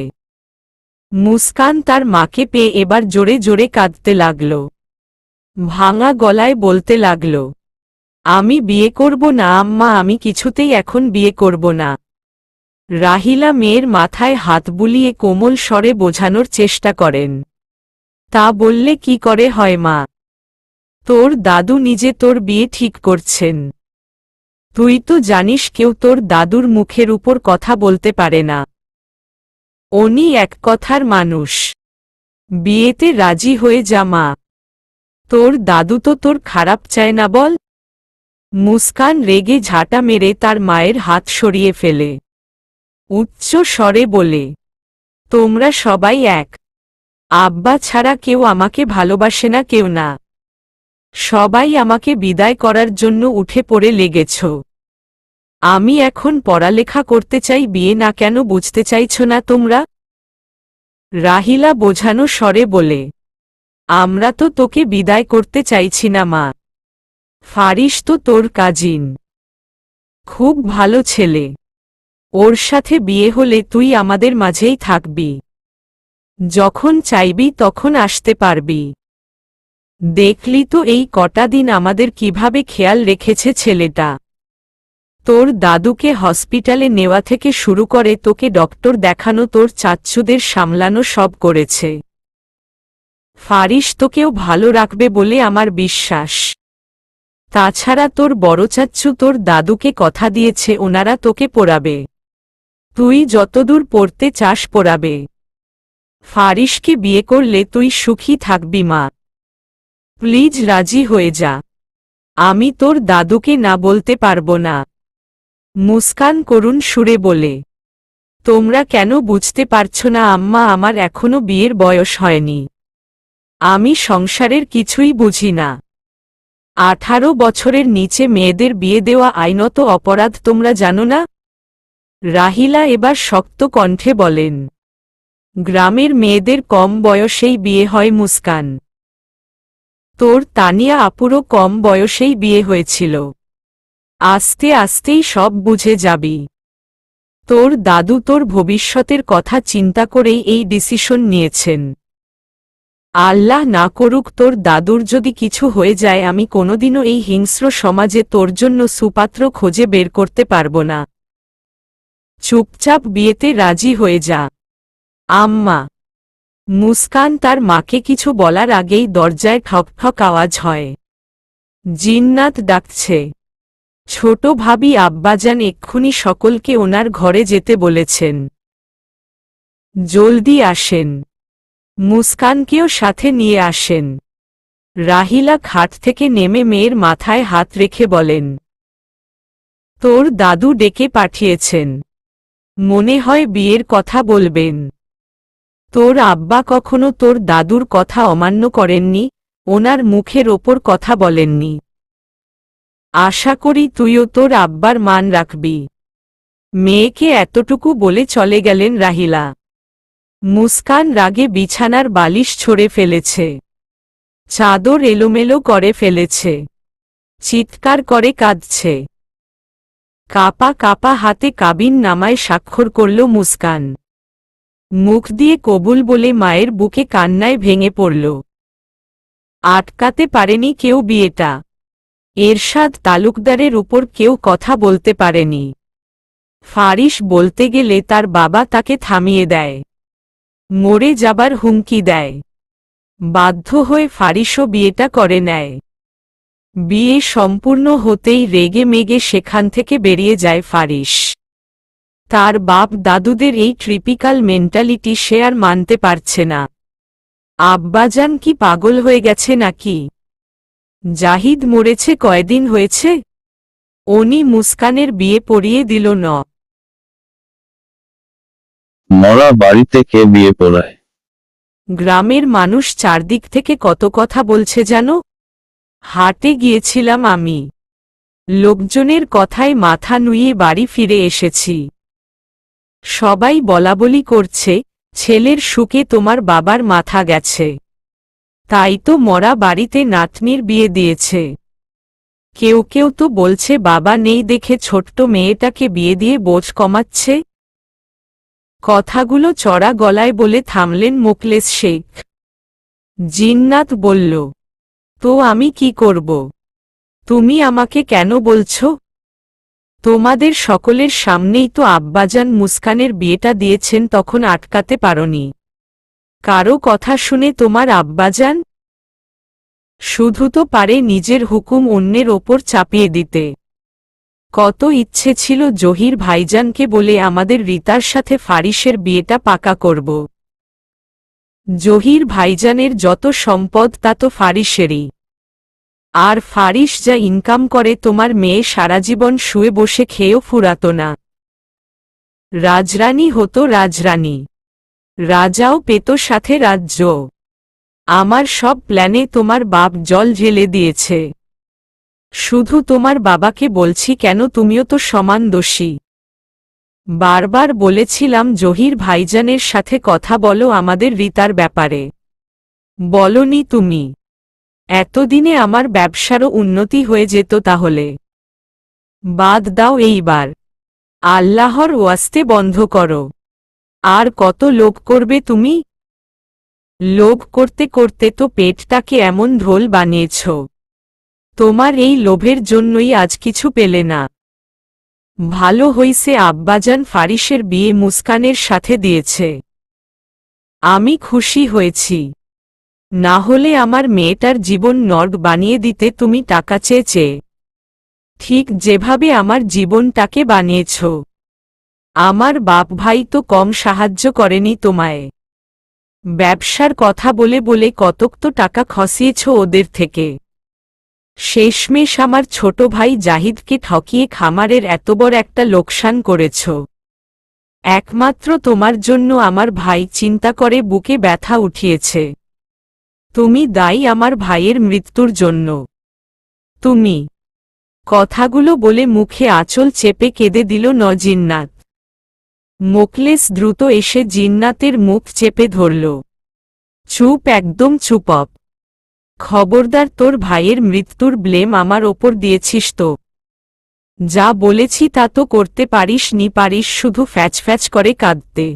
মুস্কান তার মাকে পেয়ে এবার জোরে জোরে কাঁদতে লাগল। ভাঙা গলায় বলতে লাগল, আমি বিয়ে করব না আম্মা, আমি কিছুতেই এখন বিয়ে করব না। রাহিলা মেয়ের মাথায় হাত বুলিয়ে কোমল স্বরে বোঝানোর চেষ্টা করেন। তা বললে কি করে হয় মা? তোর দাদু নিজে তোর বিয়ে ঠিক করছেন। তুই তো জানিস কেউ তোর দাদুর মুখের উপর কথা বলতে পারে না। উনি এক কথার মানুষ। বিয়েতে রাজি হয়ে যা মা। তোর দাদু তো তোর খারাপ চায় না বল? মুস্কান রেগে ঝাঁটা মেরে তার মায়ের হাত সরিয়ে ফেলে উচ্চ স্বরে বলে, তোমরা সবাই এক। আব্বা ছাড়া কেউ আমাকে ভালোবাসে না, কেউ না। সবাই আমাকে বিদায় করার জন্য উঠে পড়ে লেগেছ। আমি এখন পড়ালেখা করতে চাই, বিয়ে না কেন বুঝতে চাইছ না তোমরা? রাহিলা বোঝানো স্বরে বলে, আমরা তো তোকে বিদায় করতে চাইছি না মা। ফারিস তো তোর কাজিন, খুব ভালো ছেলে। ওর সাথে বিয়ে হলে তুই আমাদের মাঝেই থাকবি। যখন চাইবি তখন আসতে পারবি। দেখলি তো এই কটা দিন আমাদের কিভাবে খেয়াল রেখেছে ছেলেটা। তোর দাদুকে হসপিটালে নেওয়া থেকে শুরু করে তোকে ডক্টর দেখানো, তোর চাচ্চুদের সামলানো সব করেছে। ফারিস তোকেও ভালো রাখবে বলে আমার বিশ্বাস। তাছাড়া তোর বড় চাচ্চু তোর দাদুকে কথা দিয়েছে ওনারা তোকে পড়াবে। তুই যতদূর পড়তে চাস পড়াবে। ফারিসকে বিয়ে করলে তুই সুখী থাকবি মা। প্লিজ রাজি হয়ে যা। আমি তোর দাদুকে না বলতে পারবো না। মুস্কান করুণ সুরে বলে, তোমরা কেন বুঝতে পারছো না আম্মা, আমার এখনো বিয়ের বয়স হয়নি। আমি সংসারের কিছুই বুঝি না। 18 বছরের নিচে মেয়েদের বিয়ে দেওয়া আইনত অপরাধ, তোমরা জানো না? রাহিলা এবার শক্ত কণ্ঠে বলেন, গ্রামের মেয়েদের কম বয়সেই বিয়ে হয় মুস্কান। তোর তানিয়া আপুরও কম বয়সেই বিয়ে হয়েছিল। আস্তে আস্তেই সব বুঝে যাবি। তোর দাদু তোর ভবিষ্যতের কথা চিন্তা করেই এই ডিসিশন নিয়েছেন। আল্লাহ না করুক তোর দাদুর যদি কিছু হয়ে যায়, আমি কোনোদিনও এই হিংস্র সমাজে তোর জন্য সুপাত্র খোঁজে বের করতে পারব না। চুপচাপ বিয়েতে রাজি হয়ে যা আম্মা। মুস্কান তার মাকে কিছু বলার আগেই দরজায় ঠকঠক আওয়াজ হয়। জিন্নাত ডাকছে। ছোট ভাবি আব্বাজান এক্ষুনি সকলকে ওনার ঘরে যেতে বলেছেন। জলদি আসেন। মুস্কানকেও সাথে নিয়ে আসেন। রাহিলা খাট থেকে নেমে মেয়ের মাথায় হাত রেখে বলেন, তোর দাদু ডেকে পাঠিয়েছেন। মনে হয় বিয়ের কথা বলবেন। তোর আব্বা কখনো তোর দাদুর কথা অমান্য করেননি, ওনার মুখের ওপর কথা বলেননি। আশা করি তুইও তোর আব্বার মান রাখবি। মেয়েকে এতটুকু বলে চলে গেলেন রাহিলা। মুস্কান রাগে বিছানার বালিশ ছড়ে ফেলেছে। চাদর এলোমেলো করে ফেলেছে, চিৎকার করে কাঁদছে। কাপা কাপা হাতে কাবিন নামায় স্বাক্ষর করল মুস্কান। মুখ দিয়ে কবুল বলে মায়ের বুকে কান্নায় ভেঙে পড়ল। আটকাতে পারেনি কেউ বিয়েটা। এরশাদ তালুকদারের উপর কেউ কথা বলতে পারেনি। ফারিস বলতে গেলে তার বাবা তাকে থামিয়ে দেয়, মরে যাবার হুমকি দেয়। বাধ্য হয়ে ফারিসও বিয়েটা করে নেয়। বিয়ে সম্পূর্ণ হতেই রেগে মেগে সেখান থেকে বেরিয়ে যায় ফারিস। তার বাপ দাদুদের এই ট্রিপিক্যাল মেন্টালিটি সে আর মানতে পারছে না। আব্বাজান কি পাগল হয়ে গেছে নাকি? জাহিদ মরেছে কয়দিন হয়েছে? উনি মুস্কানের বিয়ে পড়িয়ে দিল ন। মরা বাড়িতে কে বিয়ে পড়ায়? গ্রামের মানুষ চারদিক থেকে কত কথা বলছে জানো? হাটে গিয়েছিলাম আমি, লোকজনের কথায় মাথা নুইয়ে বাড়ি ফিরে এসেছি। সবাই বলাবলি করছে, ছেলের সুখে তোমার বাবার মাথা গেছে, তাই তো মরা বাড়িতে নাতনির বিয়ে দিয়েছে। কেউ কেউ তো বলছে বাবা নেই দেখে ছোট্ট মেয়েটাকে বিয়ে দিয়ে বোঝ কমাচ্ছে। কথাগুলো চড়া গলায় বলে থামলেন মোকলেস শেখ। জিন্নাত বলল, তো আমি কি করব? তুমি আমাকে কেন বলছ? তোমাদের সকলের সামনেই তো আব্বাজান মুস্কানের বিয়েটা দিয়েছেন, তখন আটকাতে পারোনি। কারো কথা শুনে তোমার আব্বাজান শুধু তো পারে নিজের হুকুম অন্যের ওপর চাপিয়ে দিতে। কত ইচ্ছে ছিল জহির ভাইজানকে বলে আমাদের রিতার সাথে ফারিসের বিয়েটা পাকা করব। জহির ভাইজানের যত সম্পদ তা তো ফারিসেরই। আর ফারিস যা ইনকাম করে তোমার মেয়ে সারাজীবন শুয়ে বসে খেয়েও ফুরাত না। রাজরানী হতো রাজরানী, রাজাও পেত সাথে রাজ্য। আমার সব প্ল্যানে তোমার বাপ জল ঢেলে দিয়েছে। শুধু তোমার বাবাকে বলছি কেন, তুমিও তো সমান দোষী। বারবার বলেছিলাম জহির ভাইজানের সাথে কথা বলো আমাদের রিতার ব্যাপারে, বলনি তুমি। এতদিনে আমার ব্যবসারও উন্নতি হয়ে যেত তাহলে। বাদ দাও এইবার, আল্লাহর ওয়াস্তে বন্ধ করো। আর কত লোভ করবে তুমি? লোভ করতে করতে তো পেটটাকে এমন ঢোল বানিয়েছ। তোমার এই লোভের জন্যই আজ কিছু পেলে না। ভালো হইছে আব্বাজান ফারিসের বিয়ে মুস্কানের সাথে দিয়েছে। আমি খুশি হয়েছি। না হলে আমার মেয়েটার জীবন নর্ক বানিয়ে দিতে তুমি টাকা চেয়ে চেয়ে, ঠিক যেভাবে আমার জীবনটাকে বানিয়েছ। আমার বাপ ভাই তো কম সাহায্য করেনি তোমায়। ব্যবসার কথা বলে বলে কতক তো টাকা খসিয়েছ ওদের থেকে। শেষমেশ আমার ছোট ভাই জাহিদকে ঠকিয়ে খামারের এত বড় একটা লোকসান করেছ। একমাত্র তোমার জন্য আমার ভাই চিন্তা করে বুকে ব্যথা উঠিয়েছে। তুমি দায়ী আমার ভাইয়ের মৃত্যুর জন্য। তুমি। কথাগুলো বলে মুখে আঁচল চেপে কেঁদে দিল জিন্নাত। মোকলেস দ্রুত এসে জিন্নাতের মুখ চেপে ধরল। চুপ, একদম চুপপ। খবরদার, তোর ভাইয়ের মৃত্যুর ব্লেম আমার ওপর দিয়েছিস তো? যা বলেছি তা তো করতে পারিস নি, পারিস শুধু ফ্যাচ ফ্যাচ করে কাঁদতে।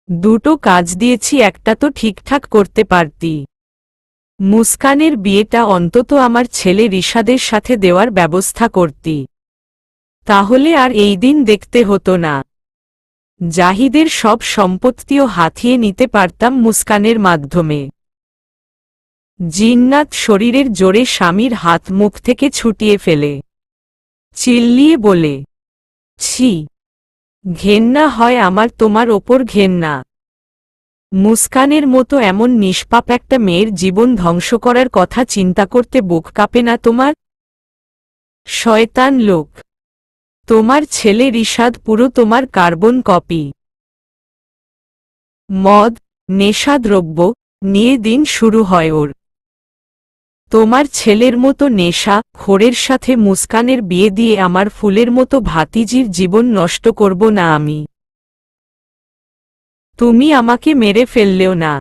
দুটো কাজ দিয়েছি, একটা তো ঠিকঠাক করতে পারতি। মুস্কানের বিয়েটা অন্তত আমার ছেলে রিশাদের সাথে দেওয়ার ব্যবস্থা করতি, তাহলে আর এই দিন দেখতে হতো না। জাহিদের সব সম্পত্তিও হাতিয়ে নিতে পারতাম মুস্কানের মাধ্যমে। জিন্নাত শরীরের জোরে স্বামীর হাত মুখ থেকে ছুটিয়ে ফেলে চিল্লিয়ে বলে, ছি, ঘেন্না হয় আমার তোমার ওপর, ঘেন্না। মুস্কানের মতো এমন নিষ্পাপ একটা মেয়ের জীবন ধ্বংস করার কথা চিন্তা করতে বুক কাঁপে না তোমার? শয়তান লোক, তোমার ছেলে রিশাদ পুরো তোমার কার্বন কপি। মদ, নেশাদ্রব্য নিয়ে দিন শুরু হয় ওর। তোমার ছেলের মতো নেশা খোরের সাথে মুস্কানের বিয়ে দিয়ে আমার ফুলের মতো ভাতিজির জীবন নষ্ট করব না আমি। তুমি আমাকে মেরে ফেললেও না।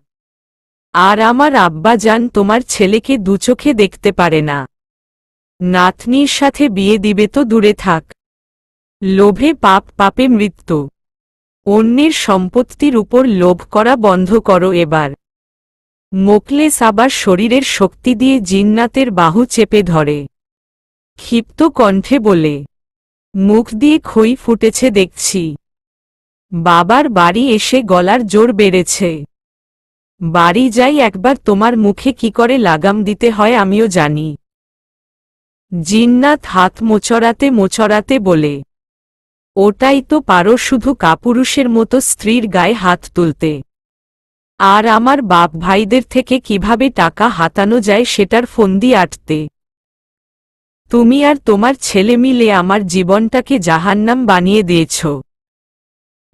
আর আমার আব্বাজান তোমার ছেলেকে দুচোখে দেখতে পারে না। নাতনির সাথে বিয়ে দিবে তো দূরে থাক। লোভে পাপ, পাপে মৃত্যু। অন্যের সম্পত্তির উপর লোভ করা বন্ধ করো এবার। মোকলেস আবার শরীরের শক্তি দিয়ে জিন্নাতের বাহু চেপে ধরে। ক্ষিপ্ত কণ্ঠে বলে, মুখ দিয়ে খই ফুটেছে দেখছি। বাবার বাড়ি এসে গলার জোর বেড়েছে। বাড়ি যাই, একবার তোমার মুখে কি করে লাগাম দিতে হয় আমিও জানি। জিন্নাত হাত মোচড়াতে মোচড়াতে বলে, ওটাই তো পারো, শুধু কাপুরুষের মতো স্ত্রীর গায়ে হাত তুলতে। আর আমার বাপ ভাইদের থেকে কিভাবে টাকা হাতানো যায় সেটার ফন্দি আটতে। তুমি আর তোমার ছেলে মিলে আমার জীবনটাকে জাহান্নাম বানিয়ে দিয়েছ।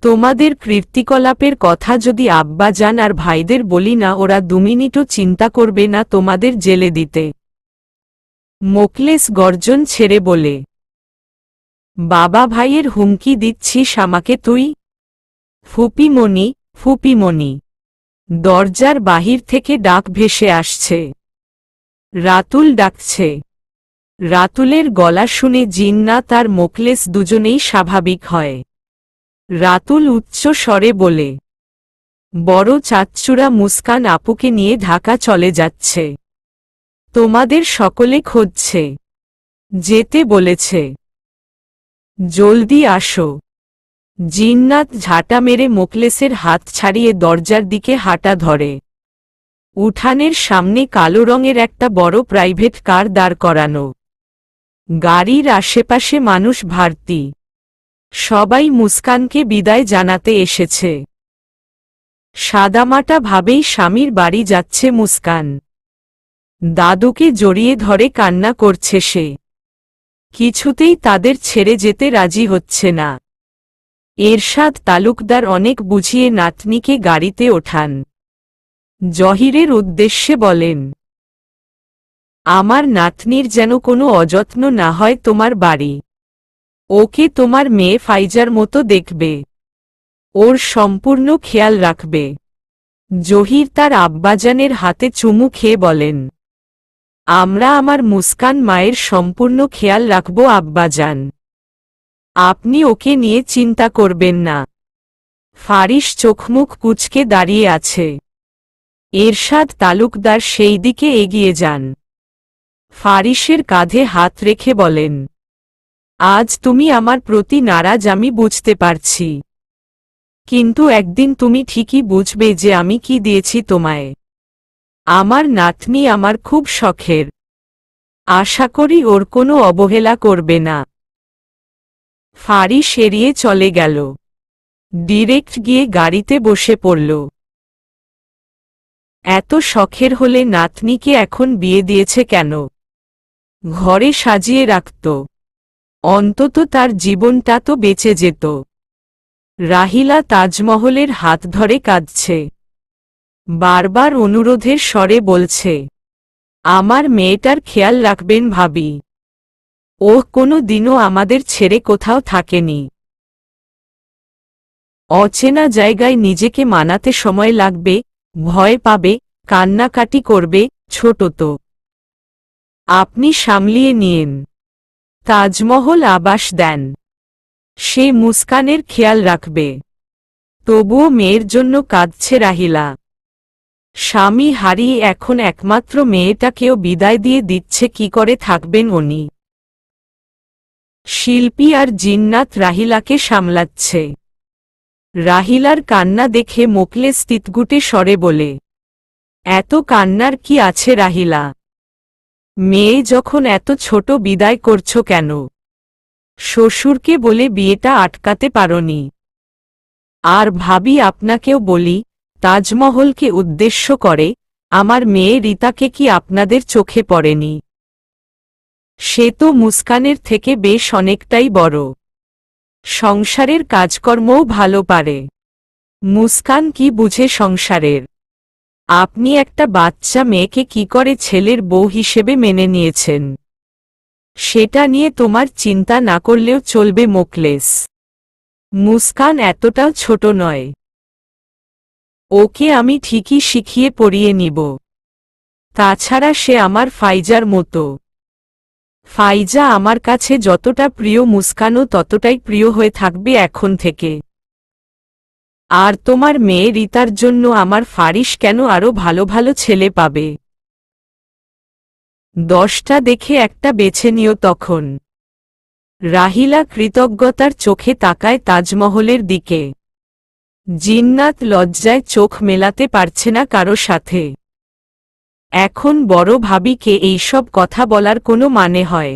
তোমাদের কীর্তিকলাপের কথা যদি আব্বাজান আর ভাইদের বলি না, ওরা 2 মিনিটও চিন্তা করবে না তোমাদের জেলে দিতে। মোকলেস গর্জন ছেড়ে বলে, বাবা ভাইয়ের হুমকি দিচ্ছিস আমাকে তুই? ফুপিমণি, ফুপিমণি। দরজার বাহির থেকে ডাক ভেসে আসছে। রাতুল ডাকছে। রাতুলের গলা শুনে জিন্নাত আর মোকলেস দুজনেই স্বাভাবিক হয়। রাতুল উচ্চ স্বরে বলে, বড় চাচ্চুরা মুস্কান আপুকে নিয়ে ঢাকা চলে যাচ্ছে। তোমাদের সকলে খুঁজছে, যেতে বলেছে। জলদি আসো। জিন্নাত ঝাঁটা মেরে মোকলেসের হাত ছাড়িয়ে দরজার দিকে হাঁটা ধরে। উঠানের সামনে কালো রঙের একটা বড় প্রাইভেট কার দাঁড় করানো। গাড়ির আশেপাশে মানুষ ভর্তি। সবাই মুস্কানকে বিদায় জানাতে এসেছে। সাদামাটা ভাবেই স্বামীর বাড়ি যাচ্ছে মুস্কান। দাদুকে জড়িয়ে ধরে কান্না করছে সে। কিছুতেই তাদের ছেড়ে যেতে রাজি হচ্ছে না। এরশাদ তালুকদার অনেক বুঝিয়ে নাতনিকে গাড়িতে ওঠান। জহিরের উদ্দেশ্যে বলেন, আমার নাতনির যেন কোনো অযত্ন না হয় তোমার বাড়ি। ওকে তোমার মেয়ে ফাইজার মতো দেখবে, ওর সম্পূর্ণ খেয়াল রাখবে। জহির তার আব্বাজানের হাতে চুমু খেয়ে বলেন, আমরা আমার মুস্কান মায়ের সম্পূর্ণ খেয়াল রাখব আব্বাজান। আপনি ওকে নিয়ে চিন্তা করবেন না। ফারিস চোখমুখ কুঁচকে দাঁড়িয়ে আছে। এরশাদ তালুকদার সেই দিকে এগিয়ে যান। ফারিসের কাঁধে হাত রেখে বলেন, আজ তুমি আমার প্রতি নারাজ আমি বুঝতে পারছি, কিন্তু একদিন তুমি ঠিকই বুঝবে যে আমি কি দিয়েছি তোমায়। আমার নাতনি আমার খুব শখের। আশা করি ওর কোনো অবহেলা করবে না। ফারিস এড়িয়ে চলে গেল। ডিরেক্ট গিয়ে গাড়িতে বসে পড়ল। এত শখের হলে নাতনিকে এখন বিয়ে দিয়েছে কেন? ঘরে সাজিয়ে রাখত, অন্তত তার জীবনটা তো বেঁচে যেত। রাহিলা তাজমহলের হাত ধরে কাঁদছে। বারবার অনুরোধের স্বরে বলছে, আমার মেয়েটার খেয়াল রাখবেন ভাবি। ও কোনো দিনও আমাদের ছেড়ে কোথাও থাকেনি। অচেনা জায়গায় নিজেকে মানাতে সময় লাগবে, ভয় পাবে, কান্নাকাটি করবে, ছোট তো। আপনি সামলিয়ে নিয়েন। তাজমহল আবাস দেন, সে মুস্কানের খেয়াল রাখবে। তবুও মেয়ের জন্য কাঁদছে রাহিলা। স্বামী হারিয়ে এখন একমাত্র মেয়েটাকেও বিদায় দিয়ে দিচ্ছে, কি করে থাকবেন উনি? শিল্পী আর জিন্নাত রাহিলাকে সামলাচ্ছে। রাহিলার কান্না দেখে মোকলেস তিতগুটে স্বরে বলে, এত কান্নার কি আছে রাহিলা? মেয়ে যখন এত ছোট বিদায় করছো কেন? শ্বশুরকে বলে বিয়েটা আটকাতে পারোনি? আর ভাবি আপনাকেও বলি, তাজমহলকে উদ্দেশ্য করে আমার মেয়ে রিতাকে কি আপনাদের চোখে পড়েনি? সে তো মুস্কানের থেকে বেশ অনেকটাই বড়। সংসারের কাজকর্মও ভালো পারে। মুস্কান কি বুঝে সংসারের? আপনি একটা বাচ্চা মেয়েকে কি করে ছেলের বউ হিসেবে মেনে নিয়েছেন? সেটা নিয়ে তোমার চিন্তা না করলেও চলবে মোকলেস। মুস্কান এতটাও ছোট নয়। ওকে আমি ঠিকই শিখিয়ে পড়িয়ে নিব। তাছাড়া সে আমার ফাইজার মতো। ফাইজা আমার কাছে যতটা প্রিয় মুস্কানও ততটাই প্রিয় হয়ে থাকবে এখন থেকে। আর তোমার মেয়ে রিতার জন্য আমার ফারিস কেন আরো ভালো ভালো ছেলে পাবে। 10টা দেখে একটা বেছে নিও তখন। রাহিলা কৃতজ্ঞতার চোখে তাকায় তাজমহলের দিকে। জিন্নাত লজ্জায় চোখ মেলাতে পারছে না কারো সাথে। এখন বড় ভাবিকে এইসব কথা বলার কোনো মানে হয়?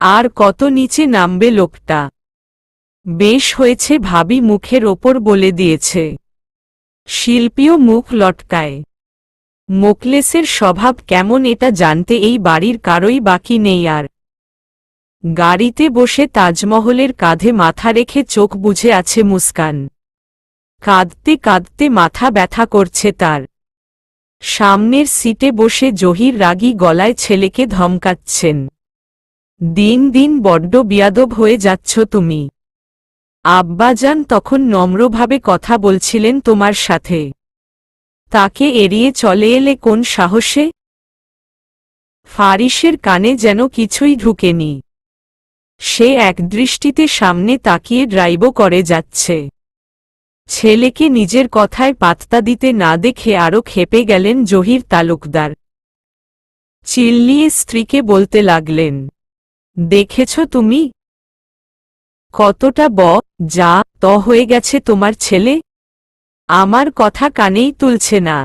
আর কত নিচে নামবে লোকটা। বেশ হয়েছে ভাবি মুখের ওপর বলে দিয়েছে। শিল্পীও মুখ লটকায়। মোকলেসের স্বভাব কেমন এটা জানতে এই বাড়ির কারোই বাকি নেই আর। গাড়িতে বসে তাজমহলের কাঁধে মাথা রেখে চোখ বুজে আছে মুস্কান। কাঁদতে কাঁদতে মাথা ব্যথা করছে তার। সামনের সিটে বসে জহির রাগী গলায় ছেলেকে ধমকাচ্ছেন। দিন দিন বড্ড বিয়াদব হয়ে যাচ্ছ তুমি। আব্বাজান তখন নম্রভাবে কথা বলছিলেন তোমার সাথে। তাকে এড়িয়ে চলে এলে কোন সাহসে? ফারিসের কানে যেন কিছুই ঢুকেনি। সে একদৃষ্টিতে সামনে তাকিয়ে ড্রাইভও করে যাচ্ছে। ছেলেকে নিজের কথায় পাত্তা দিতে না দেখে আরো ক্ষেপে গেলেন জহির তালুকদার। চিল্লিয়ে স্ত্রীকে বলতে লাগলেন, দেখেছ তুমি কতটা যা হয়ে গেছে তোমার ছেলে? আমার কথা কানেই তুলছে না।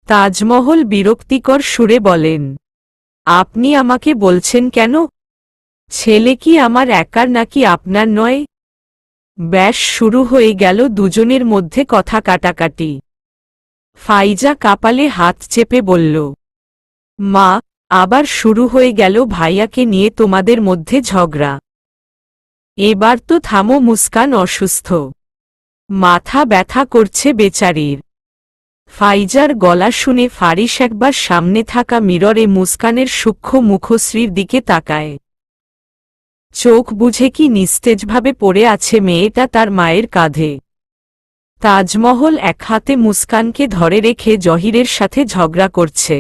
তাজমহল বিরক্তিকর সুরে বলেন, আপনি আমাকে বলছেন কেন? ছেলে কি আমার একার নাকি আপনার নয়? ব্যাস শুরু হয়ে গেল দুজনের মধ্যে কথা কাটাকাটি। ফাইজা কপালে হাত চেপে বলল, মা, আবার শুরু হয়ে গেল ভাইয়াকে নিয়ে তোমাদের মধ্যে ঝগড়া। এবার তো থামো, মুস্কান অসুস্থ, মাথা ব্যথা করছে বেচারির। ফাইজার গলা শুনে ফারিস একবার সামনে থাকা মিররে মুস্কানের সূক্ষ্ম মুখশ্রীর দিকে তাকায়। চোখ বুঝে কি নিস্তেজভাবে পড়ে আছে মেয়েটা তার মায়ের কাঁধে। তাজমহল এক হাতে মুস্কানকে ধরে রেখে জহিরের সাথে ঝগড়া করছে।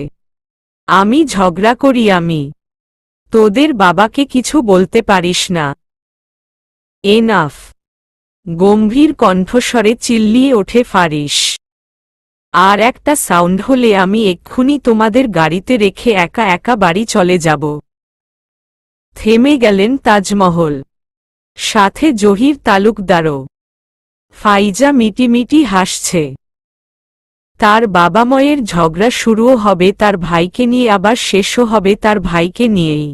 আমি ঝগড়া করি? আমি তোদের বাবাকে কিছু বলতে পারিস না? এনাফ! গম্ভীর কণ্ঠস্বরে চিল্লিয়ে ওঠে ফারিস। আর একটা সাউন্ড হলে আমি এক্ষুনি তোমাদের গাড়িতে রেখে একা একা বাড়ি চলে যাব। থেমে গেলেন তাজমহল, সাথে জহির তালুকদারও। ফাইজা মিটিমিটি হাসছে। তার বাবা মায়ের ঝগড়া শুরুও হবে তার ভাইকে নিয়ে, আবার শেষও হবে তার ভাইকে নিয়েই।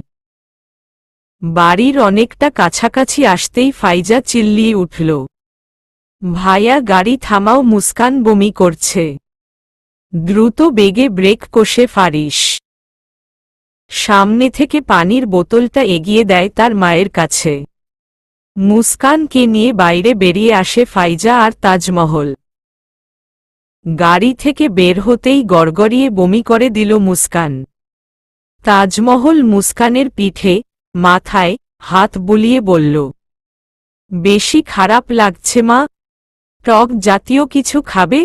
বাড়ির অনেকটা কাছাকাছি আসতেই ফাইজা চিল্লিয়ে উঠল, ভাইয়া গাড়ি থামাও, মুস্কান বমি করছে। দ্রুত বেগে ব্রেক কষে ফারিস সামনে থেকে পানির বোতলটা এগিয়ে দেয় তার মায়ের কাছে। মুস্কানকে নিয়ে বাইরে বেরিয়ে আসে ফাইজা আর তাজমহল। গাড়ি থেকে বের হতেই গড়গড়িয়ে বমি করে দিল মুস্কান। তাজমহল মুস্কানের পিঠে মাথায় হাত বুলিয়ে বলল, বেশি খারাপ লাগছে মা? টক জাতীয় কিছু খাবে?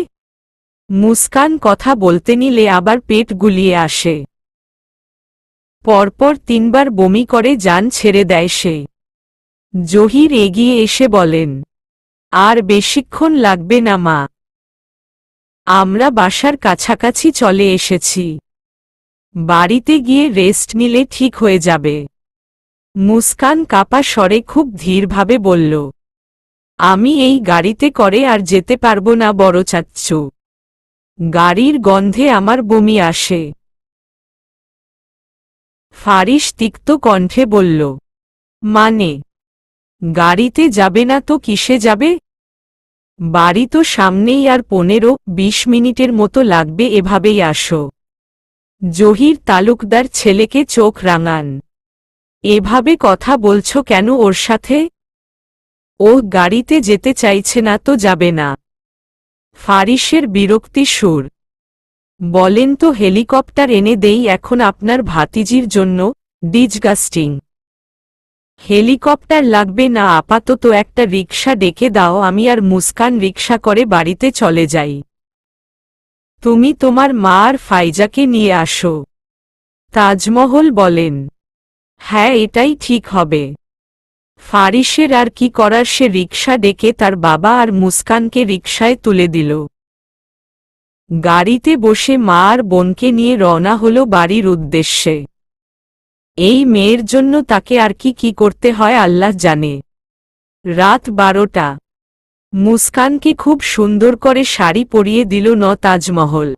মুস্কান কথা বলতে নিলে আবার পেট গুলিয়ে আসে। পরপর 3 বার বমি করে জান ছেড়ে দেয় সে। জহির এগিয়ে এসে বলেন, আর বেশিক্ষণ লাগবে না মা, আমরা বাসার কাছাকাছি চলে এসেছি। বাড়িতে গিয়ে রেস্ট নিলে ঠিক হয়ে যাবে। মুস্কান কাপা স্বরে খুব ধীরভাবে বলল, আমি এই গাড়িতে করে আর যেতে পারবো না বড় চাচ্চু, গাড়ির গন্ধে আমার বমি আসে। ফারিস তিক্ত কণ্ঠে বলল, মানে গাড়িতে যাবে না তো কিসে যাবে? বাড়ি তো সামনেই, আর 15-20 মিনিটের মতো লাগবে, এভাবেই আসো। জহির তালুকদার ছেলেকে চোখ রাঙান, এভাবে কথা বলছো কেন ওর সাথে? ও গাড়িতে যেতে চাইছে না তো যাবে না। ফারিসের বিরক্তি সুর। বলেন তো হেলিকপ্টার এনে দেই এখন আপনার ভাতিজির জন্য? ডিসগাস্টিং। হেলিকপ্টার লাগবে না, আপাতত একটা রিকশা ডেকে দাও, আমি আর মুস্কান রিকশা করে বাড়িতে চলে যাই। তুমি তোমার মা আর ফাইজাকে নিয়ে আসো। তাজমহল বলেন, হ্যাঁ এটাই ঠিক হবে। ফারিসের আর কি করার, সে রিকশা ডেকে তার বাবা আর মুস্কানকে রিকশায় তুলে দিল। গাড়িতে বসে মা আর বোনকে নিয়ে রওনা হল বাড়ির উদ্দেশ্যে। এই মেয়ের জন্য তাকে আর কি করতে হয় আল্লাহ জানে। রাত 12টা। মুস্কানকে খুব সুন্দর করে শাড়ি পরিয়ে দিল তাজমহল।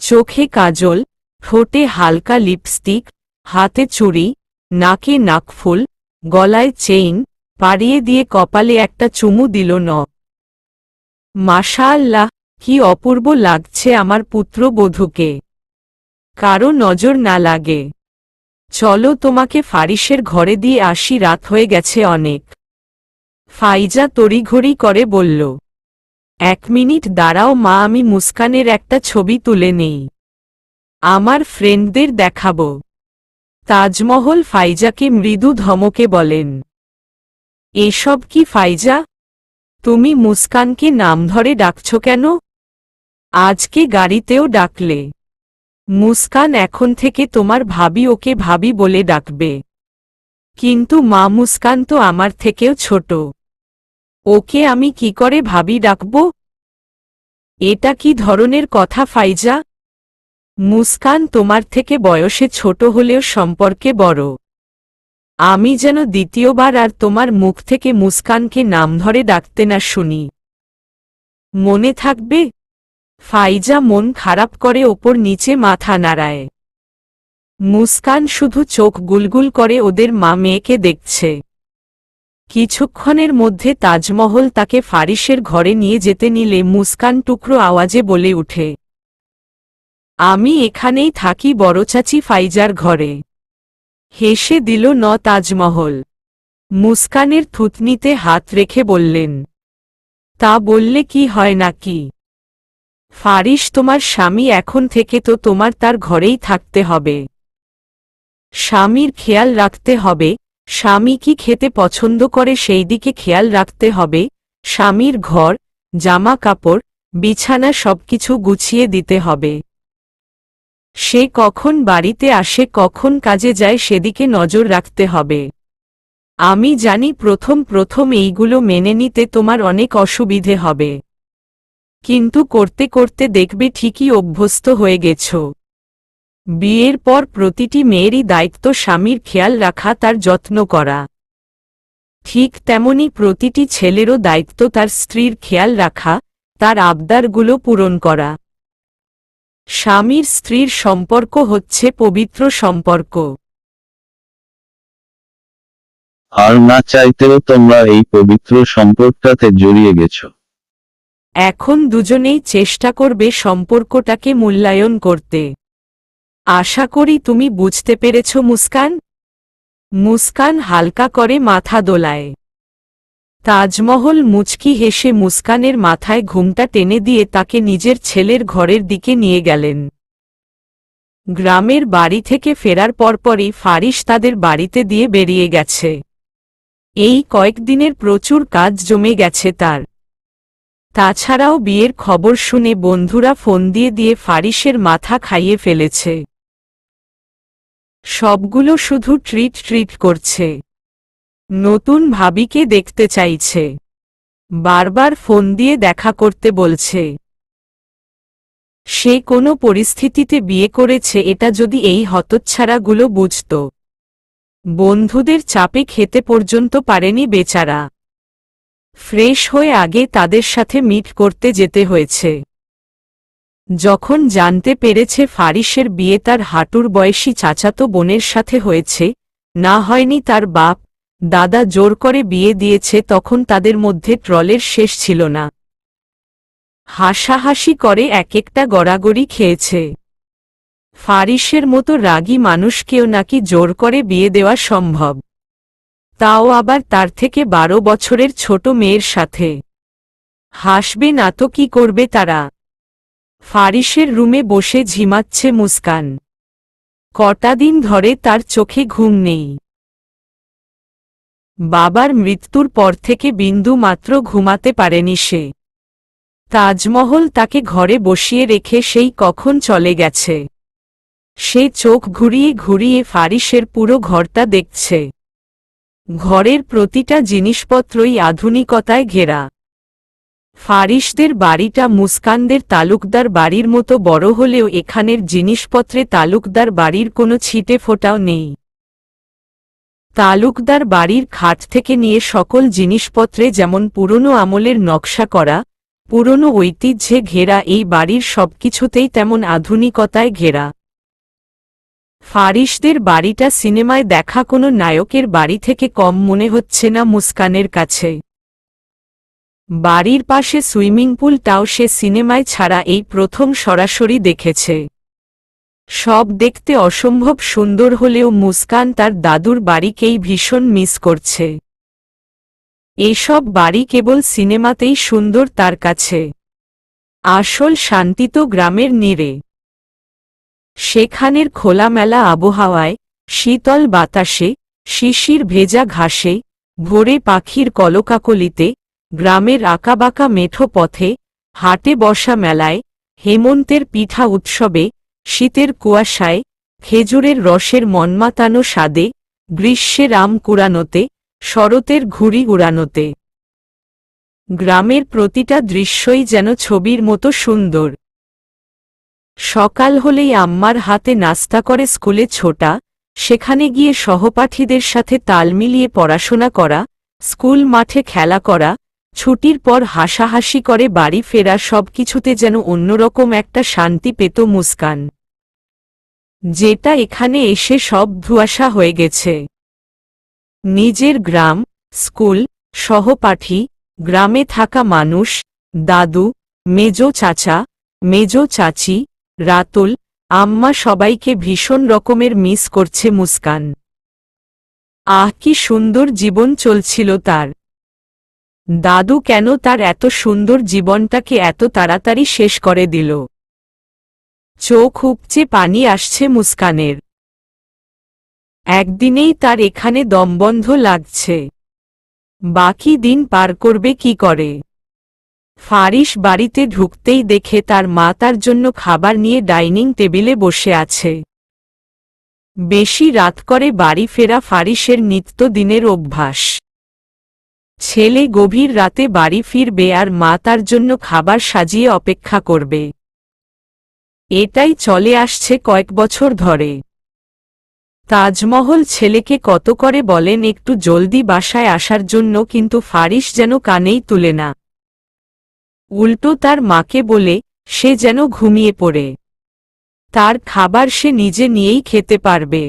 চোখে কাজল, ঠোঁটে হালকা লিপস্টিক, হাতে চুড়ি, নাকে নাকফুল, গলায় চেইন পাড়িয়ে দিয়ে কপালে একটা চুমু দিল মাশাআল্লাহ, কি অপূর্ব লাগছে আমার পুত্রবধূকে। কারো নজর না লাগে। চলো তোমাকে ফারিসের ঘরে দিয়ে আসি, রাত হয়ে গেছে অনেক। ফাইজা তড়িঘড়ি করে বলল, 1 মিনিট দাঁড়াও মা, আমি মুস্কানের একটা ছবি তুলে নেই, আমার ফ্রেন্ডদের দেখাবো। তাজমহল ফাইজাকে মৃদু ধমকে বলেন, এসব কি ফাইজা? তুমি মুস্কানকে নাম ধরে ডাকছ কেন? আজকে গাড়িতেও ডাকলে। মুস্কান এখন থেকে তোমার ভাবি, ওকে ভাবি বলে ডাকবে। কিন্তু মা, মুস্কান তো আমার থেকেও ছোট, ওকে আমি কি করে ভাবি ডাকব? এটা কি ধরনের কথা ফাইজা? মুস্কান তোমার থেকে বয়সে ছোট হলেও সম্পর্কে বড়। আমি যেন দ্বিতীয়বার আর তোমার মুখ থেকে মুস্কানকে নাম ধরে ডাকতে না শুনি, মনে থাকবে? ফাইজা মন খারাপ করে ওপর নিচে মাথা নাড়ায়। মুস্কান শুধু চোখ গুলগুল করে ওদের মা মেয়েকে দেখছে। কিছুক্ষণের মধ্যে তাজমহল তাকে ফারিসের ঘরে নিয়ে যেতে নিলে মুস্কান টুকরো আওয়াজে বলে উঠে, আমি এখানেই থাকি বড় চাচি ফাইজার ঘরে। হেসে দিল তাজমহল। মুস্কানের থুতনিতে হাত রেখে বললেন, তা বললে কি হয় নাকি? ফারিস তোমার স্বামী, এখন থেকে তো তোমার তার ঘরেই থাকতে হবে। স্বামীর খেয়াল রাখতে হবে, স্বামী কি খেতে পছন্দ করে সেই দিকে খেয়াল রাখতে হবে, স্বামীর ঘর, জামা কাপড়, বিছানা সবকিছু গুছিয়ে দিতে হবে। সে কখন বাড়িতে আসে, কখন কাজে যায় সেদিকে নজর রাখতে হবে। আমি জানি প্রথম প্রথম এইগুলো মেনে নিতে তোমার অনেক অসুবিধে হবে, কিন্তু করতে করতে দেখবে ঠিকই অভ্যস্ত হয়ে গেছ। বিয়ের পর প্রতিটি মেয়েরই দায়িত্ব স্বামীর খেয়াল রাখা, তার যত্ন করা। ঠিক তেমনি প্রতিটি ছেলেরও দায়িত্ব তার স্ত্রীর খেয়াল রাখা, তার আবদারগুলো পূরণ করা। স্বামীর স্ত্রীর সম্পর্ক হচ্ছে পবিত্র সম্পর্ক। আর না চাইতেও তোমরা এই পবিত্র সম্পর্কটাতে জড়িয়ে গেছো। এখন দুজনেই চেষ্টা করবে সম্পর্কটাকে মূল্যায়ন করতে। আশা করি তুমি বুঝতে পেরেছ মুস্কান। মুস্কান হালকা করে মাথা দোলায়। তাজমহল মুচকি হেসে মুস্কানের মাথায় ঘুমটা টেনে দিয়ে তাকে নিজের ছেলের ঘরের দিকে নিয়ে গেলেন। গ্রামের বাড়ি থেকে ফেরার পরপরই ফারিস তাদের বাড়িতে দিয়ে বেরিয়ে গেছে। এই কয়েকদিনের প্রচুর কাজ জমে গেছে তার। তাছাড়াও বিয়ের খবর শুনে বন্ধুরা ফোন দিয়ে দিয়ে ফারিসের মাথা খাইয়ে ফেলেছে। সবগুলো শুধু ট্রিট ট্রিট করছে। নতুন ভাবিকে দেখতে চাইছে, বারবার ফোন দিয়ে দেখা করতে বলছে। সে কোনো পরিস্থিতিতে বিয়ে করেছে, এটা যদি এই হতচ্ছাড়াগুলো বুঝত। বন্ধুদের চাপে খেতে পর্যন্ত পারেনি বেচারা। ফ্রেশ হয়ে আগে তাদের সাথে মিট করতে যেতে হয়েছে। যখন জানতে পেরেছে ফারিসের বিয়ে তার হাঁটুর বয়সী চাচাতো বোনের সাথে হয়েছে, না হয়নি তার বাপ দাদা জোর করে বিয়ে দিয়েছে, তখন তাদের মধ্যে ট্রলের শেষ ছিল না। হাসাহাসি করে এক একটা গড়াগড়ি খেয়েছে। ফারিসের মতো রাগী মানুষকেও নাকি জোর করে বিয়ে দেওয়া সম্ভব, তাও আবার তার থেকে 12 বছরের ছোট মেয়ের সাথে। হাসবে না তো কি করবে তারা? ফারিসের রুমে বসে ঝিমাচ্ছে মুস্কান। কটা দিন ধরে তার চোখে ঘুম নেই। বাবার মৃত্যুর পর থেকে বিন্দু মাত্র ঘুমাতে পারেনি সে। তাজমহল তাকে ঘরে বসিয়ে রেখে সেই কখন চলে গেছে। সে চোখ ঘুরিয়ে ঘুরিয়ে ফারিসের পুরো ঘরটা দেখছে। ঘরের প্রতিটা জিনিসপত্রই আধুনিকতায় ঘেরা। ফারিসদের বাড়িটা মুস্কানদের তালুকদার বাড়ির মতো বড় হলেও এখানের জিনিসপত্রে তালুকদার বাড়ির কোনো ছিটে ফোঁটাও নেই। তালুকদার বাড়ির খাট থেকে নিয়ে সকল জিনিসপত্রে যেমন পুরনো আমলের নকশা করা, পুরনো ঐতিহ্যে ঘেরা, এই বাড়ির সবকিছুতেই তেমন আধুনিকতায় ঘেরা। ফারিসদের বাড়িটা সিনেমায় দেখা কোনো নায়কের বাড়ি থেকে কম মনে হচ্ছে না মুস্কানের কাছে। বাড়ির পাশে সুইমিং পুলটাও সে সিনেমায় ছাড়া এই প্রথম সরাসরি দেখেছে। সব দেখতে অসম্ভব সুন্দর হলেও মুস্কান তার দাদুর বাড়িকেই ভীষণ মিস করছে। এসব বাড়ি কেবল সিনেমাতেই সুন্দর তার কাছে। আসল শান্তি তো গ্রামের নীড়ে। সেখানের খোলামেলা আবহাওয়ায়, শীতল বাতাসে, শিশির ভেজা ঘাসে, ভোরে পাখির কলকাকলিতে, গ্রামের আঁকাবাঁকা মেঠো পথে, হাটে বসা মেলায়, হেমন্তের পিঠা উৎসবে, শীতের কুয়াশায়, খেজুরের রসের মনমাতানো স্বাদে, গ্রীষ্মের আম কুড়ানোতে, শরতের ঘুড়ি উড়ানোতে। গ্রামের প্রতিটা দৃশ্যই যেন ছবির মতো সুন্দর। সকাল হলেই আম্মার হাতে নাস্তা করে স্কুলে ছোটা, সেখানে গিয়ে সহপাঠীদের সাথে তাল মিলিয়ে পড়াশোনা করা, স্কুল মাঠে খেলা করা, ছুটির পর হাসাহাসি করে বাড়ি ফেরা, সবকিছুতে যেন অন্যরকম একটা শান্তি পেত মুস্কান, যেটা এখানে এসে সব ধুয়াশা হয়ে গেছে। নিজের গ্রাম, স্কুল, সহপাঠী, গ্রামে থাকা মানুষ, দাদু, মেজো চাচা, মেজো চাচি, রাতুল, আম্মা, সবাইকে ভীষণ রকমের মিস করছে মুস্কান। কি সুন্দর জীবন চলছিল তার। দাদু কেন তার এত সুন্দর জীবনটাকে এত তাড়াতাড়ি শেষ করে দিল? চোখ উপচে পানি আসছে মুস্কানের। একদিনেই তার এখানে দমবন্ধ লাগছে। বাকি দিন পার করবে কি করে? ফারিস বাড়িতে ঢুকতেই দেখে তার মা তার জন্য খাবার নিয়ে ডাইনিং টেবিলে বসে আছে। বেশি রাত করে বাড়ি ফেরা ফারিসের নিত্যদিনের অভ্যাস। ছেলে গভীর রাতে বাড়ি ফিরবে আর মা তার জন্য খাবার সাজিয়ে অপেক্ষা করবে। এটাই চলে আসছে কয়েক বছর ধরে। তাজমহল ছেলেকে কত করে বলেন একটু জলদি বাসায় আসার জন্য, কিন্তু ফারিস যেন কানেই তুলে না। উল্টো তার মাকে বলে সে যেন ঘুমিয়ে পড়ে। তার খাবার সে নিজে নিয়েই খেতে পারবে।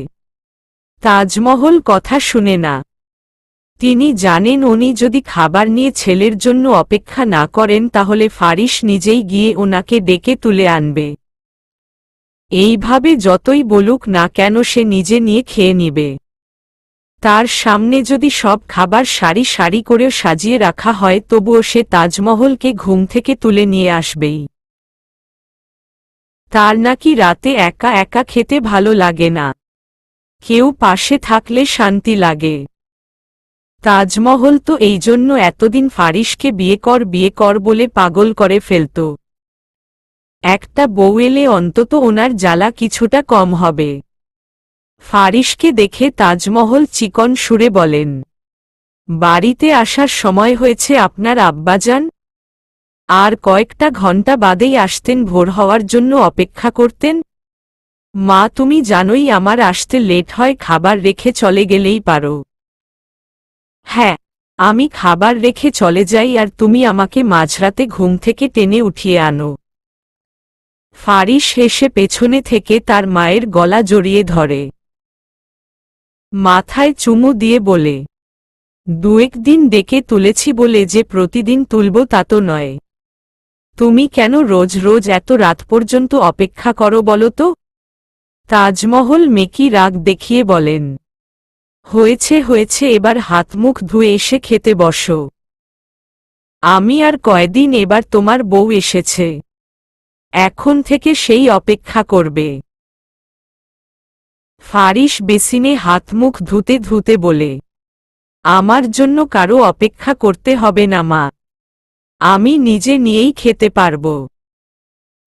তাজমহল কথা শুনে না। তিনি জানেন উনি যদি খাবার নিয়ে ছেলের জন্য অপেক্ষা না করেন তাহলে ফারিস নিজেই গিয়ে ওনাকে ডেকে তুলে আনবে। এইভাবে যতই বলুক না কেন সে নিজে নিয়ে খেয়ে নিবে। তার সামনে যদি সব খাবার সারি সারি করেও সাজিয়ে রাখা হয় তবুও সে তাজমহলকে ঘুম থেকে তুলে নিয়ে আসবেই। তার নাকি রাতে একা একা খেতে ভালো লাগে না, কেউ পাশে থাকলে শান্তি লাগে। তাজমহল তো এই জন্য এতদিন ফারিসকে বিয়ে কর বলে পাগল করে ফেলত। একটা বউ এলে অন্তত ওনার জ্বালা কিছুটা কম হবে। ফারিসকে দেখে তাজমহল চিকন সুরে বলেন, বাড়িতে আসার সময় হয়েছে আপনার আব্বাজান। আর কয়েকটা ঘন্টা বাদেই আসতেন, ভোর হওয়ার জন্য অপেক্ষা করতেন। মা, তুমি জানোই আমার আসতে লেট হয়, খাবার রেখে চলে গেলেই পারো। হ্যাঁ, আমি খাবার রেখে চলে যাই আর তুমি আমাকে মাঝরাতে ঘুম থেকে টেনে উঠিয়ে আনো। ফারিস হেসে পেছনে থেকে তার মায়ের গলা জড়িয়ে ধরে, মাথায় চুমু দিয়ে বলে, দুয়েক দিন ডেকে তুলেছি বলে যে প্রতিদিন তুলব তা তো নয়। তুমি কেন রোজ রোজ এত রাত পর্যন্ত অপেক্ষা করো বলো তো? তাজমহল মেকি রাগ দেখিয়ে বলেন, হয়েছে হয়েছে, এবার হাত মুখ ধুয়ে এসে খেতে বসো। আমি আর কয়দিন, এবার তোমার বউ এসেছে, এখন থেকে সেই অপেক্ষা করবে। ফারিস বেসিনে হাত মুখ ধুতে ধুতে বলে, আমার জন্য কারো অপেক্ষা করতে হবে না মা, আমি নিজে নিয়েই খেতে পারব।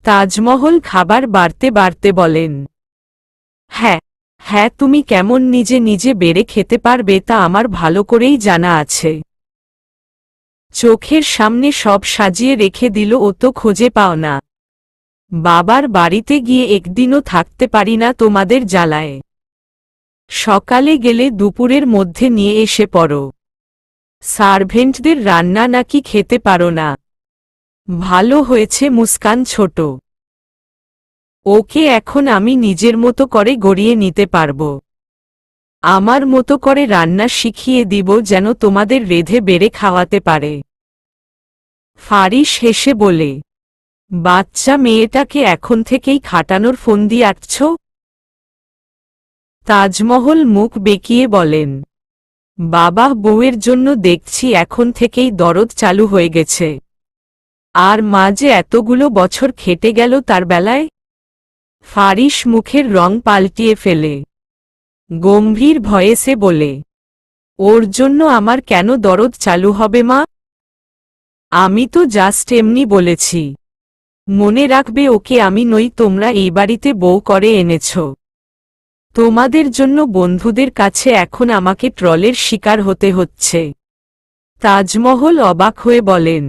তাজমহল খাবার বাড়তে বাড়তে বলেন, হ্যাঁ হ্যাঁ, তুমি কেমন নিজে নিজে বেড়ে খেতে পারবে তা আমার ভালো করেই জানা আছে। চোখের সামনে সব সাজিয়ে রেখে দিল, ও তো খুঁজে পাও না। বাবার বাড়িতে গিয়ে একদিনও থাকতে পারি না তোমাদের জ্বালায়। সকালে গেলে দুপুরের মধ্যে নিয়ে এসে পড়ো। সার্ভেন্টদের রান্না নাকি খেতে পারো না। ভালো হয়েছে মুস্কান ছোট, ওকে এখন আমি নিজের মতো করে গড়িয়ে নিতে পারব। আমার মতো করে রান্না শিখিয়ে দিব যেন তোমাদের রেঁধে বেড়ে খাওয়াতে পারে। ফারিস হেসে বলে, বাচ্চা মেয়েটাকে এখন থেকেই খাটানোর ফন্দি আঁটছ? তাজমহল মুখ বেঁকিয়ে বলেন, বাবা বউয়ের জন্য দেখছি এখন থেকেই দরদ চালু হয়ে গেছে। আর মা যে এতগুলো বছর খেটে গেল তার বেলায়। ফারিস মুখের রং পাল্টিয়ে ফেলে গম্ভীর ভয়েসে বলে, ওর জন্য আমার কেন দরদ চালু হবে মা? আমি তো জাস্ট এমনি বলেছি। মনে রাখবে ওকে আমি নই, তোমরা এই বাড়িতে বউ করে এনেছ। তোমাদের জন্য বন্ধুদের কাছে এখন আমাকে ট্রলের শিকার হতে হচ্ছে। তাজমহল অবাক হয়ে বলেন,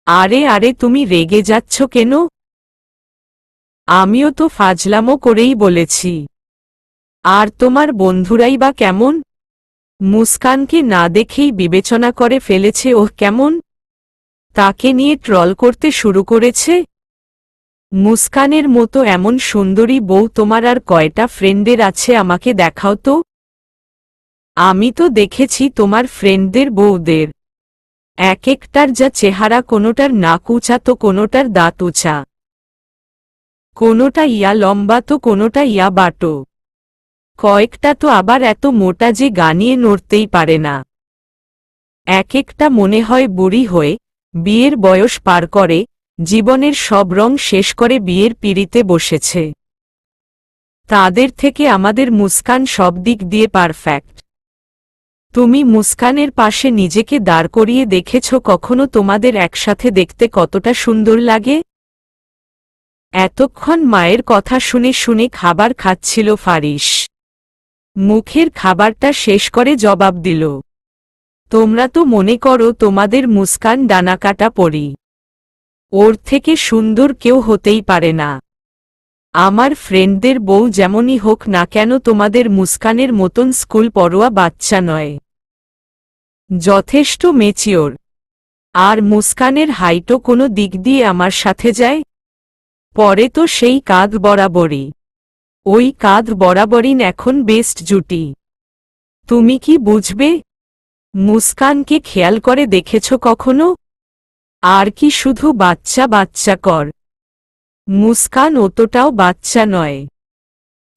আরে আরে, তুমি রেগে যাচ্ছ কেন? আমিও তো ফাজলামো করেই বলেছি। আর তোমার বন্ধুরাই বা কেমন? মুস্কানকে না দেখেই বিবেচনা করে ফেলেছে ও কেমন, তাকে নিয়ে ট্রল করতে শুরু করেছে। মুস্কানের মতো এমন সুন্দরী বউ তোমার আর কয়টা ফ্রেন্ডের আছে আমাকে দেখাও তো। আমি তো দেখেছি তোমার ফ্রেন্ডদের বউদের, এক একটার যা চেহারা, কোনোটার নাক উঁচা তো কোনোটার দাঁত উঁচা, কোনোটা ইয়া লম্বা তো কোনোটা ইয়া বাটো, কয়েকটা তো আবার এত মোটা যে গানিয়ে নড়তেই পারে না। এক একটা মনে হয় বুড়ি হয়ে বিয়ের বয়স পার করে জীবনের সব রং শেষ করে বিয়ের পিঁড়িতে বসেছে। তাদের থেকে আমাদের মুস্কান সব দিক দিয়ে পারফেক্ট। তুমি মুস্কানের পাশে নিজেকে দাঁড় করিয়ে দেখেছ কখনো তোমাদের একসাথে দেখতে কতটা সুন্দর লাগে? এতক্ষণ মায়ের কথা শুনে শুনে খাবার খাচ্ছিল ফারিস। মুখের খাবারটা শেষ করে জবাব দিল, তোমরা তো মনে করো তোমাদের মুস্কান ডানাকাটা পরি, ওর থেকে সুন্দর কেউ হতেই পারে না। আমার ফ্রেন্ডদের বউ যেমনই হোক না কেন তোমাদের মুস্কানের মতন স্কুল পড়ুয়া বাচ্চা নয়, যথেষ্ট মেচিওর। আর মুস্কানের হাইটও কোনো দিক দিয়ে আমার সাথে যায়? পরে তো সেই কাঁধ বরাবরই, ওই কাঁধ বরাবরই এখন বেস্ট জুটি। তুমি কি বুঝবে? মুস্কানকে খেয়াল করে দেখেছ কখনো? আর কি শুধু বাচ্চা বাচ্চা কর? মুস্কান অতটাও বাচ্চা নয়।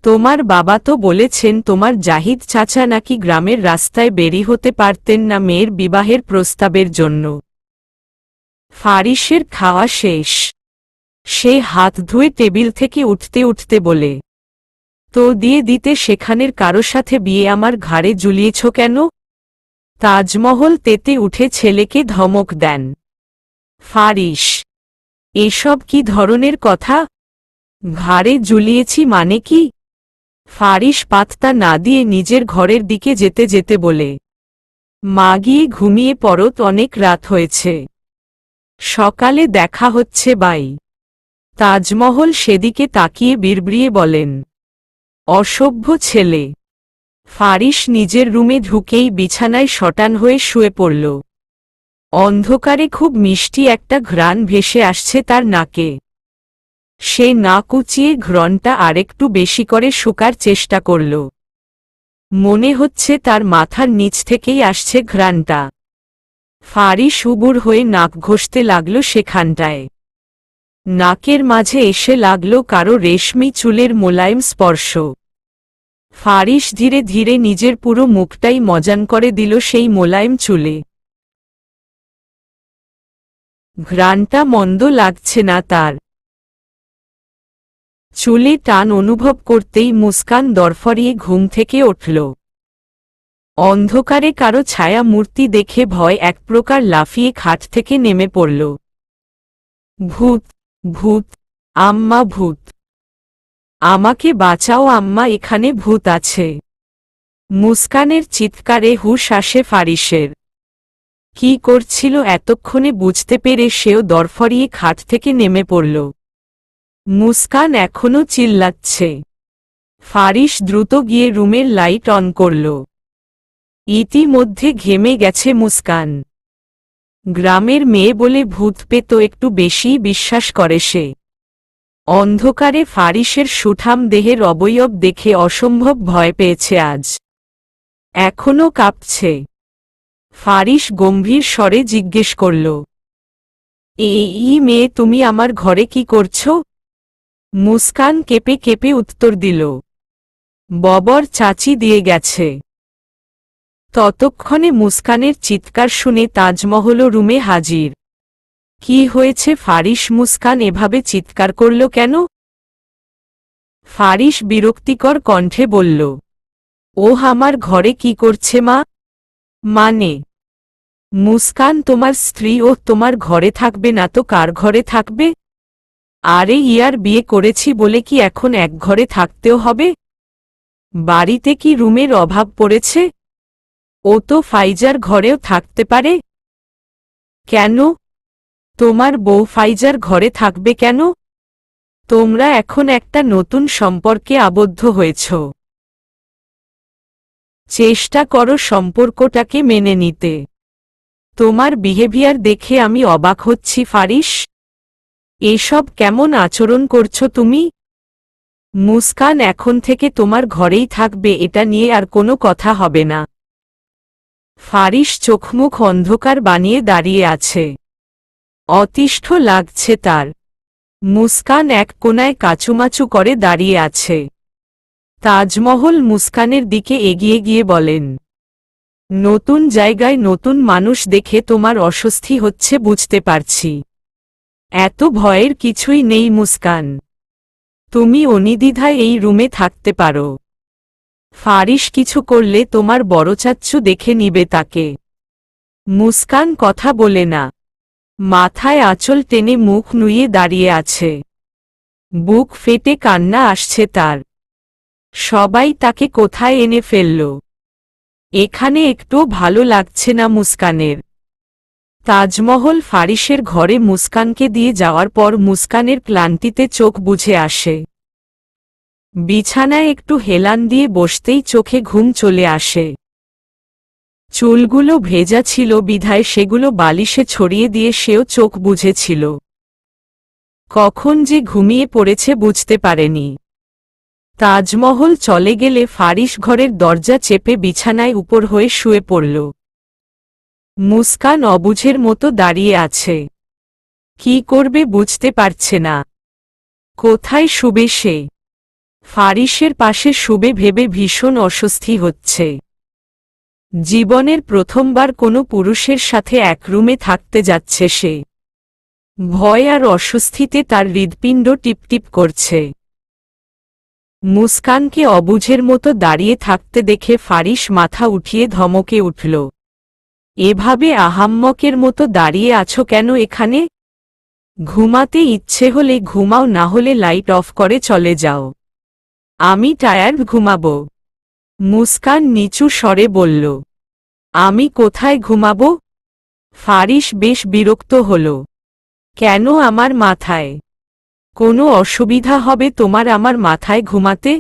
তোমার বাবা তো বলেছেন তোমার জাহিদ চাচা নাকি গ্রামের রাস্তায় বেরি হতে পারতেন না মেয়ের বিবাহের প্রস্তাবের জন্য। ফারিসের খাওয়া শেষ, সে হাত ধুয়ে টেবিল থেকে উঠতে উঠতে বলে, তো দিয়ে দিতে সেখানের কারো সাথে বিয়ে আমার ঘাড়ে ঝুলিয়েছ কেন? তাজমহল তেতে উঠে ছেলেকে ধমক দেন। ফারিস, এসব কি ধরনের কথা? ঘাড়ে ঝুলিয়েছি মানে কি? ফারিস পাত্তা না দিয়ে নিজের ঘরের দিকে যেতে যেতে বলে, মা গিয়ে ঘুমিয়ে পড়ত, অনেক রাত হয়েছে, সকালে দেখা হচ্ছে বাই। তাজমহল সেদিকে তাকিয়ে বিড়বিড়িয়ে বলেন, অসভ্য ছেলে। ফারিস নিজের রুমে ঢুকেই বিছানায় শটান হয়ে শুয়ে পড়ল। অন্ধকারে খুব মিষ্টি একটা ঘ্রাণ ভেসে আসছে তার নাকে। সে নাক উঁচিয়ে ঘ্রাণটা আরেকটু বেশি করে শুকার চেষ্টা করল। মনে হচ্ছে তার মাথার নিচ থেকেই আসছে ঘ্রাণটা। ফারিস উবুর হয়ে নাক ঘষতে লাগল সেখানটায়। নাকের মাঝে এসে লাগল কারো রেশমি চুলের মোলায়েম স্পর্শ। ফারিস ধীরে ধীরে নিজের পুরো মুখটাই মজান করে দিল সেই মোলায়েম চুলে। ঘ্রাণটা মন্দ লাগছে না তার। চুলে টান অনুভব করতেই মুস্কান দরফরিয়ে ঘুম থেকে উঠল। অন্ধকারে কারো ছায়া মূর্তি দেখে ভয় এক প্রকার লাফিয়ে খাট থেকে নেমে পড়ল। ভূত, ভূত, আম্মা ভূত, আমাকে বাঁচাও আম্মা, এখানে ভূত আছে। মুস্কানের চিৎকারে হুঁশ আসে ফারিসের। কি করছিল এতক্ষণে বুঝতে পেরে সেও দরফরিয়ে খাট থেকে নেমে পড়ল। মুস্কান এখনও চিল্লাচ্ছে। ফারিস দ্রুত গিয়ে রুমের লাইট অন করল। ইতিমধ্যে ঘেমে গেছে মুস্কান। গ্রামের মেয়ে বলে ভূত পেত একটু বেশিই বিশ্বাস করে সে। অন্ধকারে ফারিসের সুঠাম দেহের অবয়ব দেখে অসম্ভব ভয় পেয়েছে আজ। এখনও কাঁপছে। ফারিস গম্ভীর স্বরে জিজ্ঞেস করল, এই মেয়ে, তুমি আমার ঘরে কি করছো? মুস্কান কেঁপে কেঁপে উত্তর দিল, ববর চাচি দিয়ে গেছে। ততক্ষণে মুস্কানের চিৎকার শুনে তাজমহলও রুমে হাজির। কি হয়েছে ফারিস? মুস্কান এভাবে চিৎকার করল কেন? ফারিস বিরক্তিকর কণ্ঠে বলল, ও আমার ঘরে কি করছে মা? মানে? মুস্কান, তোমার স্ত্রী ও তোমার ঘরে থাকবে না তো কার ঘরে থাকবে? আরে ইয়ার বিয়ে করেছি বলে কি এখন এক ঘরে থাকতেও হবে? বাড়িতে কি রুমের অভাব পড়েছে? ও তো ফাইজার ঘরেও থাকতে পারে। কেন? তোমার বউ ফাইজার ঘরে থাকবে কেন? তোমরা এখন একটা নতুন সম্পর্কে আবদ্ধ হয়েছ। চেষ্টা করো সম্পর্কটাকে মেনে নিতে। তোমার বিহেভিয়ার দেখে আমি অবাক হচ্ছি ফারিস। এসব কেমন আচরণ করছো তুমি? মুস্কান, এখন থেকে তোমার ঘরেই থাকবে, এটা নিয়ে আর কোনো কথা হবে না। ফারিস চোখমুখ অন্ধকার বানিয়ে দাঁড়িয়ে আছে। অতিষ্ঠ লাগছে তার। মুস্কান এক কোণায় কাচুমাচু করে দাঁড়িয়ে আছে। তাজমহল মুস্কানের দিকে এগিয়ে গিয়ে বলেন, নতুন জায়গায় নতুন মানুষ দেখে তোমার অস্বস্তি হচ্ছে বুঝতে পারছি। এত ভয়ের কিছুই নেই মুস্কান। তুমি অনিদ্বিধায় এই রুমে থাকতে পারো। ফারিস কিছু করলে তোমার বড় চাচ্চু দেখে নিবে তাকে। মুস্কান কথা বলে না। মাথায় আঁচল টেনে মুখ নুইয়ে দাঁড়িয়ে আছে। বুক ফেটে কান্না আসছে তার। সবাই তাকে কোথায় এনে ফেলল? এখানে একটুও ভালো লাগছে না মুস্কানের। তাজমহল ফারিসের ঘরে মুস্কানকে দিয়ে যাওয়ার পর মুস্কানের ক্লান্তিতে চোখ বুজে আসে। বিছানায় একটু হেলান দিয়ে বসতেই চোখে ঘুম চলে আসে। চুলগুলো ভেজা ছিল বিধায় সেগুলো বালিশে ছড়িয়ে দিয়ে সেও চোখ বুঝেছিল। কখন যে ঘুমিয়ে পড়েছে বুঝতে পারেনি। তাজমহল চলে গেলে ফারিস ঘরের দরজা চেপে বিছানায় উপর হয়ে শুয়ে পড়ল। মুস্কান অবুঝের মতো দাঁড়িয়ে আছে। কি করবে বুঝতে পারছে না। কোথায় শুবে সে? ফারিসের পাশে শুবে ভেবে ভীষণ অস্বস্তি হচ্ছে। জীবনের প্রথমবার কোনো পুরুষের সাথে এক রুমে থাকতে যাচ্ছে সে। ভয় আর অস্বস্তিতে তার হৃৎপিণ্ড টিপটিপ করছে। মুস্কানকে অবুঝের মতো দাঁড়িয়ে থাকতে দেখে ফারিস মাথা উঠিয়ে ধমকে উঠল, এভাবে আহাম্মকের মতো দাঁড়িয়ে আছো কেন এখানে? ঘুমাতে ইচ্ছে হলে ঘুমাও, না হলে লাইট অফ করে চলে যাও। আমি টায়ার্ড, ঘুমাবো। মুস্কান নিচু স্বরে বলল, আমি কোথায় ঘুমাবো? ফারিস বেশ বিরক্ত হল। কেন আমার মাথায়? কোনো অসুবিধা হবে তোমার আমার মাথায় ঘুমাতে?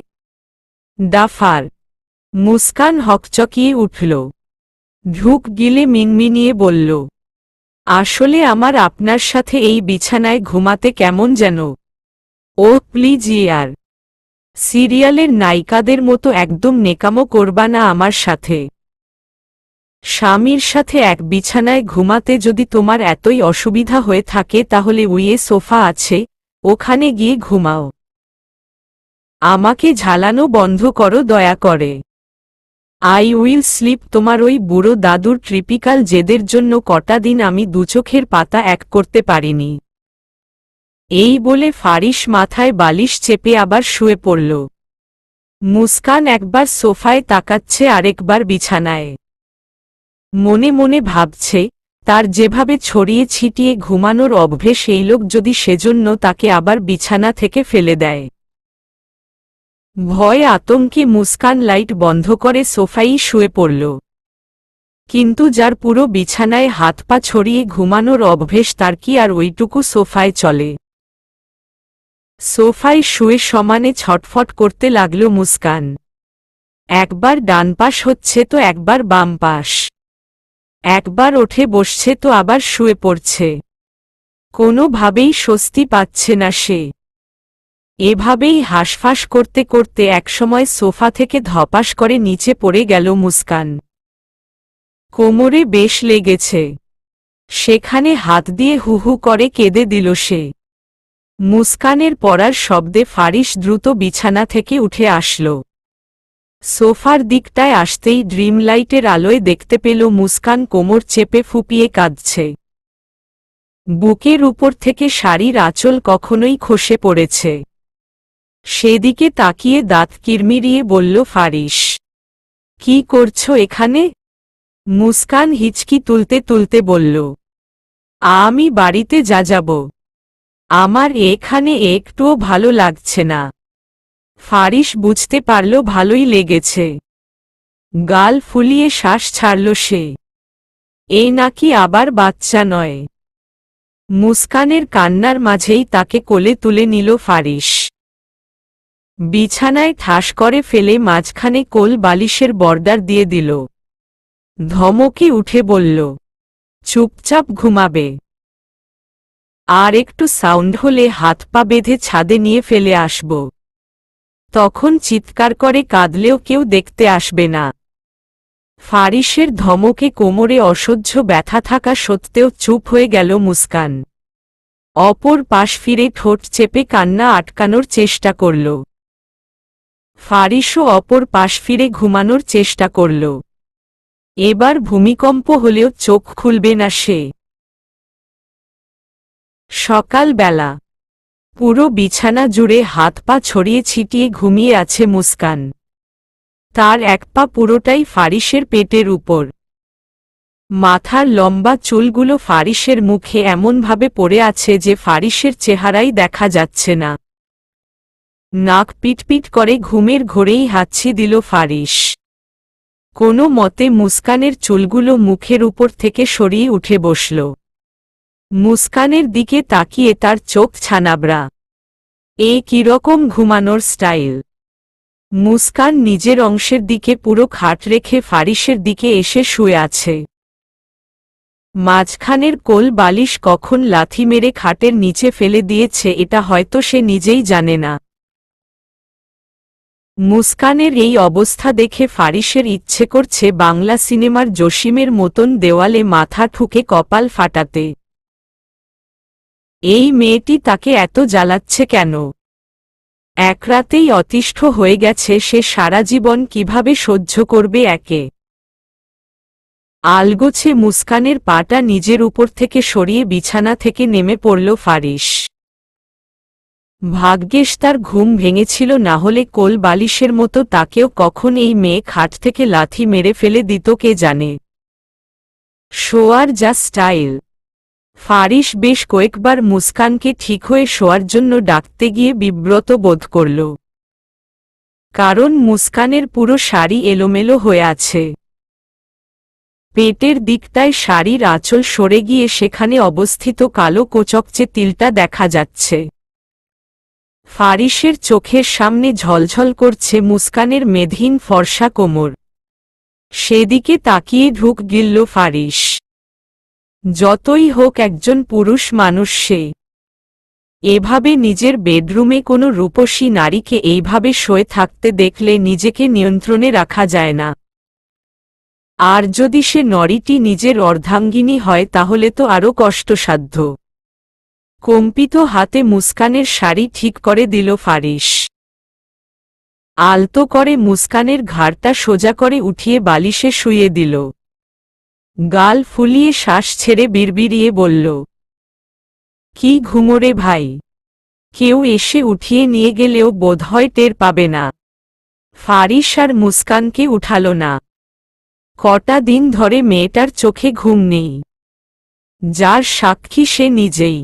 দাফার। মুস্কান হকচকিয়ে উঠল। ঢুক গিলে মিনমিনিয়ে বলল, আসলে আমার আপনার সাথে এই বিছানায় ঘুমাতে কেমন যেন। ও প্লিজ ইয়ার, সিরিয়ালের নায়িকাদের মতো একদম নেকামো করবা না আমার সাথে। স্বামীর সাথে এক বিছানায় ঘুমাতে যদি তোমার এতই অসুবিধা হয়ে থাকে তাহলে উইয়ে সোফা আছে, ওখানে গিয়ে ঘুমাও। আমাকে ঝালানো বন্ধ করো দয়া করে। I will slip. তোমার ওই বুড়ো দাদুর ট্রিপিক্যাল জেদের জন্য কটা দিন আমি দুচোখের পাতা এক করতে পারিনি। এই বলে ফারিস মাথায় বালিশ চেপে আবার শুয়ে পড়ল। মুস্কান একবার সোফায় তাকাচ্ছে আরেকবার বিছানায়। মনে মনে ভাবছে, তার যেভাবে ছড়িয়ে ছিটিয়ে ঘুমানোর অভ্যেস এই লোক যদি সেজন্য তাকে আবার বিছানা থেকে ফেলে দেয়। ভয় আতঙ্কে মুস্কান লাইট বন্ধ করে সোফায় শুয়ে পড়ল। কিন্তু যার পুরো বিছানায় হাত পা ছড়িয়ে ঘুমানোর অভ্যেস তার কি আর ওইটুকু সোফায় চলে? সোফায় শুয়ে সমানে ছটফট করতে লাগল মুস্কান। একবার ডান পাশ হচ্ছে তো একবার বাম পাশ, একবার ওঠে বসছে তো আবার শুয়ে পড়ছে। কোনোভাবেই স্বস্তি পাচ্ছে না সে। এভাবেই হাঁসফাঁস করতে করতে একসময় সোফা থেকে ধপাস করে নিচে পড়ে গেল মুস্কান। কোমরে বেশ লেগেছে। সেখানে হাত দিয়ে হু হু করে কেঁদে দিল সে। মুস্কানের পড়ার শব্দে ফারিস দ্রুত বিছানা থেকে উঠে আসল। সোফার দিকটায় আসতেই ড্রিম লাইটের আলোয় দেখতে পেল মুস্কান কোমর চেপে ফুপিয়ে কাঁদছে। বুকের উপর থেকে শাড়ির আঁচল কখনোই খসে পড়েছে। সেদিকে তাকিয়ে দাঁত কিরমিরিয়ে বলল ফারিস, কি করছো এখানে? মুস্কান হিচকি তুলতে তুলতে বলল, আমি বাড়িতে যাব। আমার এখানে একটুও ভালো লাগছে না। ফারিস বুঝতে পারল ভালোই লেগেছে। গাল ফুলিয়ে শ্বাস ছাড়ল সে। এ নাকি আবার বাচ্চা নয়। মুস্কানের কান্নার মাঝেই তাকে কোলে তুলে নিল ফারিস। বিছানায় ঠাস করে ফেলে মাঝখানে কোল বালিশের বর্ডার দিয়ে দিল। ধমকে উঠে বলল, চুপচাপ ঘুমাবে। আর একটু সাউন্ড হলে হাত পা বেঁধে ছাদে নিয়ে ফেলে আসব। তখন চিৎকার করে কাঁদলেও কেউ দেখতে আসবে না। ফারিসের ধমকে কোমরে অসহ্য ব্যথা থাকা সত্ত্বেও চুপ হয়ে গেল মুস্কান। অপর পাশ ফিরে ঠোঁট চেপে কান্না আটকানোর চেষ্টা করল। ফারিসও অপর পাশ ফিরে ঘুমানোর চেষ্টা করল। এবার ভূমিকম্প হলেও চোখ খুলবে না সে। সকালবেলা পুরো বিছানা জুড়ে হাত পা ছড়িয়ে ছিটিয়ে ঘুমিয়ে আছে মুস্কান। তার এক পা পুরোটাই ফারিসের পেটের উপর। মাথার লম্বা চুলগুলো ফারিসের মুখে এমনভাবে পড়ে আছে যে ফারিসের চেহারাই দেখা যাচ্ছে না। নাক পিটপিট করে ঘুমের ঘোরেই হাঁচি দিল ফারিস। কোনো মতে মুস্কানের চুলগুলো মুখের উপর থেকে সরিয়ে উঠে বসল। মুস্কানের দিকে তাকিয়ে তার চোখ ছানাবড়া। এ কিরকম ঘুমানোর স্টাইল! মুস্কান নিজের অংশের দিকে পুরো খাট রেখে ফারিসের দিকে এসে শুয়ে আছে। মাঝখানের কোল বালিশ কখন লাথি মেরে খাটের নিচে ফেলে দিয়েছে এটা হয়তো সে নিজেই জানে না। মুস্কানের এই অবস্থা দেখে ফারিসের ইচ্ছে করছে বাংলা সিনেমার জসিমের মতন দেওয়ালে মাথা ঠুকে কপাল ফাটাতে। এই মেয়েটি তাকে এত জ্বালাচ্ছে কেন? এক রাতেই অতিষ্ঠ হয়ে গেছে সে, সারা জীবন কিভাবে সহ্য করবে একে? আলগোছে মুস্কানের পাটা নিজের উপর থেকে সরিয়ে বিছানা থেকে নেমে পড়ল ফারিস। ভাগ্যেশ তার ঘুম ভেঙেছিল, না হলে কোল বালিশের মতো তাকেও কখন এই মেয়ে খাট থেকে লাথি মেরে ফেলে দিত কে জানে। শোয়ার যা স্টাইল! ফারিস বেশ কয়েকবার মুস্কানকে ঠিক হয়ে শোয়ার জন্য ডাকতে গিয়ে বিব্রত বোধ করল। কারণ মুস্কানের পুরো শাড়ি এলোমেলো হয়ে আছে। পেটের দিকটায় শাড়ির আঁচল সরে গিয়ে সেখানে অবস্থিত কালো কোচকচে তিলটা দেখা যাচ্ছে। ফারিসের চোখের সামনে ঝলঝল করছে মুস্কানের মেদহীন ফর্সা কোমর। সেদিকে তাকিয়ে ঢুক গিলল ফারিস। যতই হোক একজন পুরুষ মানুষ সে। এভাবে নিজের বেডরুমে কোনো রূপসী নারীকে এইভাবে শুয়ে থাকতে দেখলে নিজেকে নিয়ন্ত্রণে রাখা যায় না। আর যদি সে নরীটি নিজের অর্ধাঙ্গিনী হয় তাহলে তো আরও কষ্টসাধ্য। কম্পিত হাতে মুস্কানের শাড়ি ঠিক করে দিল ফারিস। আলতো করে মুস্কানের ঘাড়টা সোজা করে উঠিয়ে বালিশে শুইয়ে দিল। গাল ফুলিয়ে শ্বাস ছেড়ে বিড়বিড়িয়ে বলল, কি ঘুমোরে ভাই! কেউ এসে উঠিয়ে নিয়ে গেলেও বোধহয় টের পাবে না। ফারিস আর মুস্কানকে উঠাল না। কটা দিন ধরে মেয়েটার চোখে ঘুম নেই, যার সাক্ষী সে নিজেই।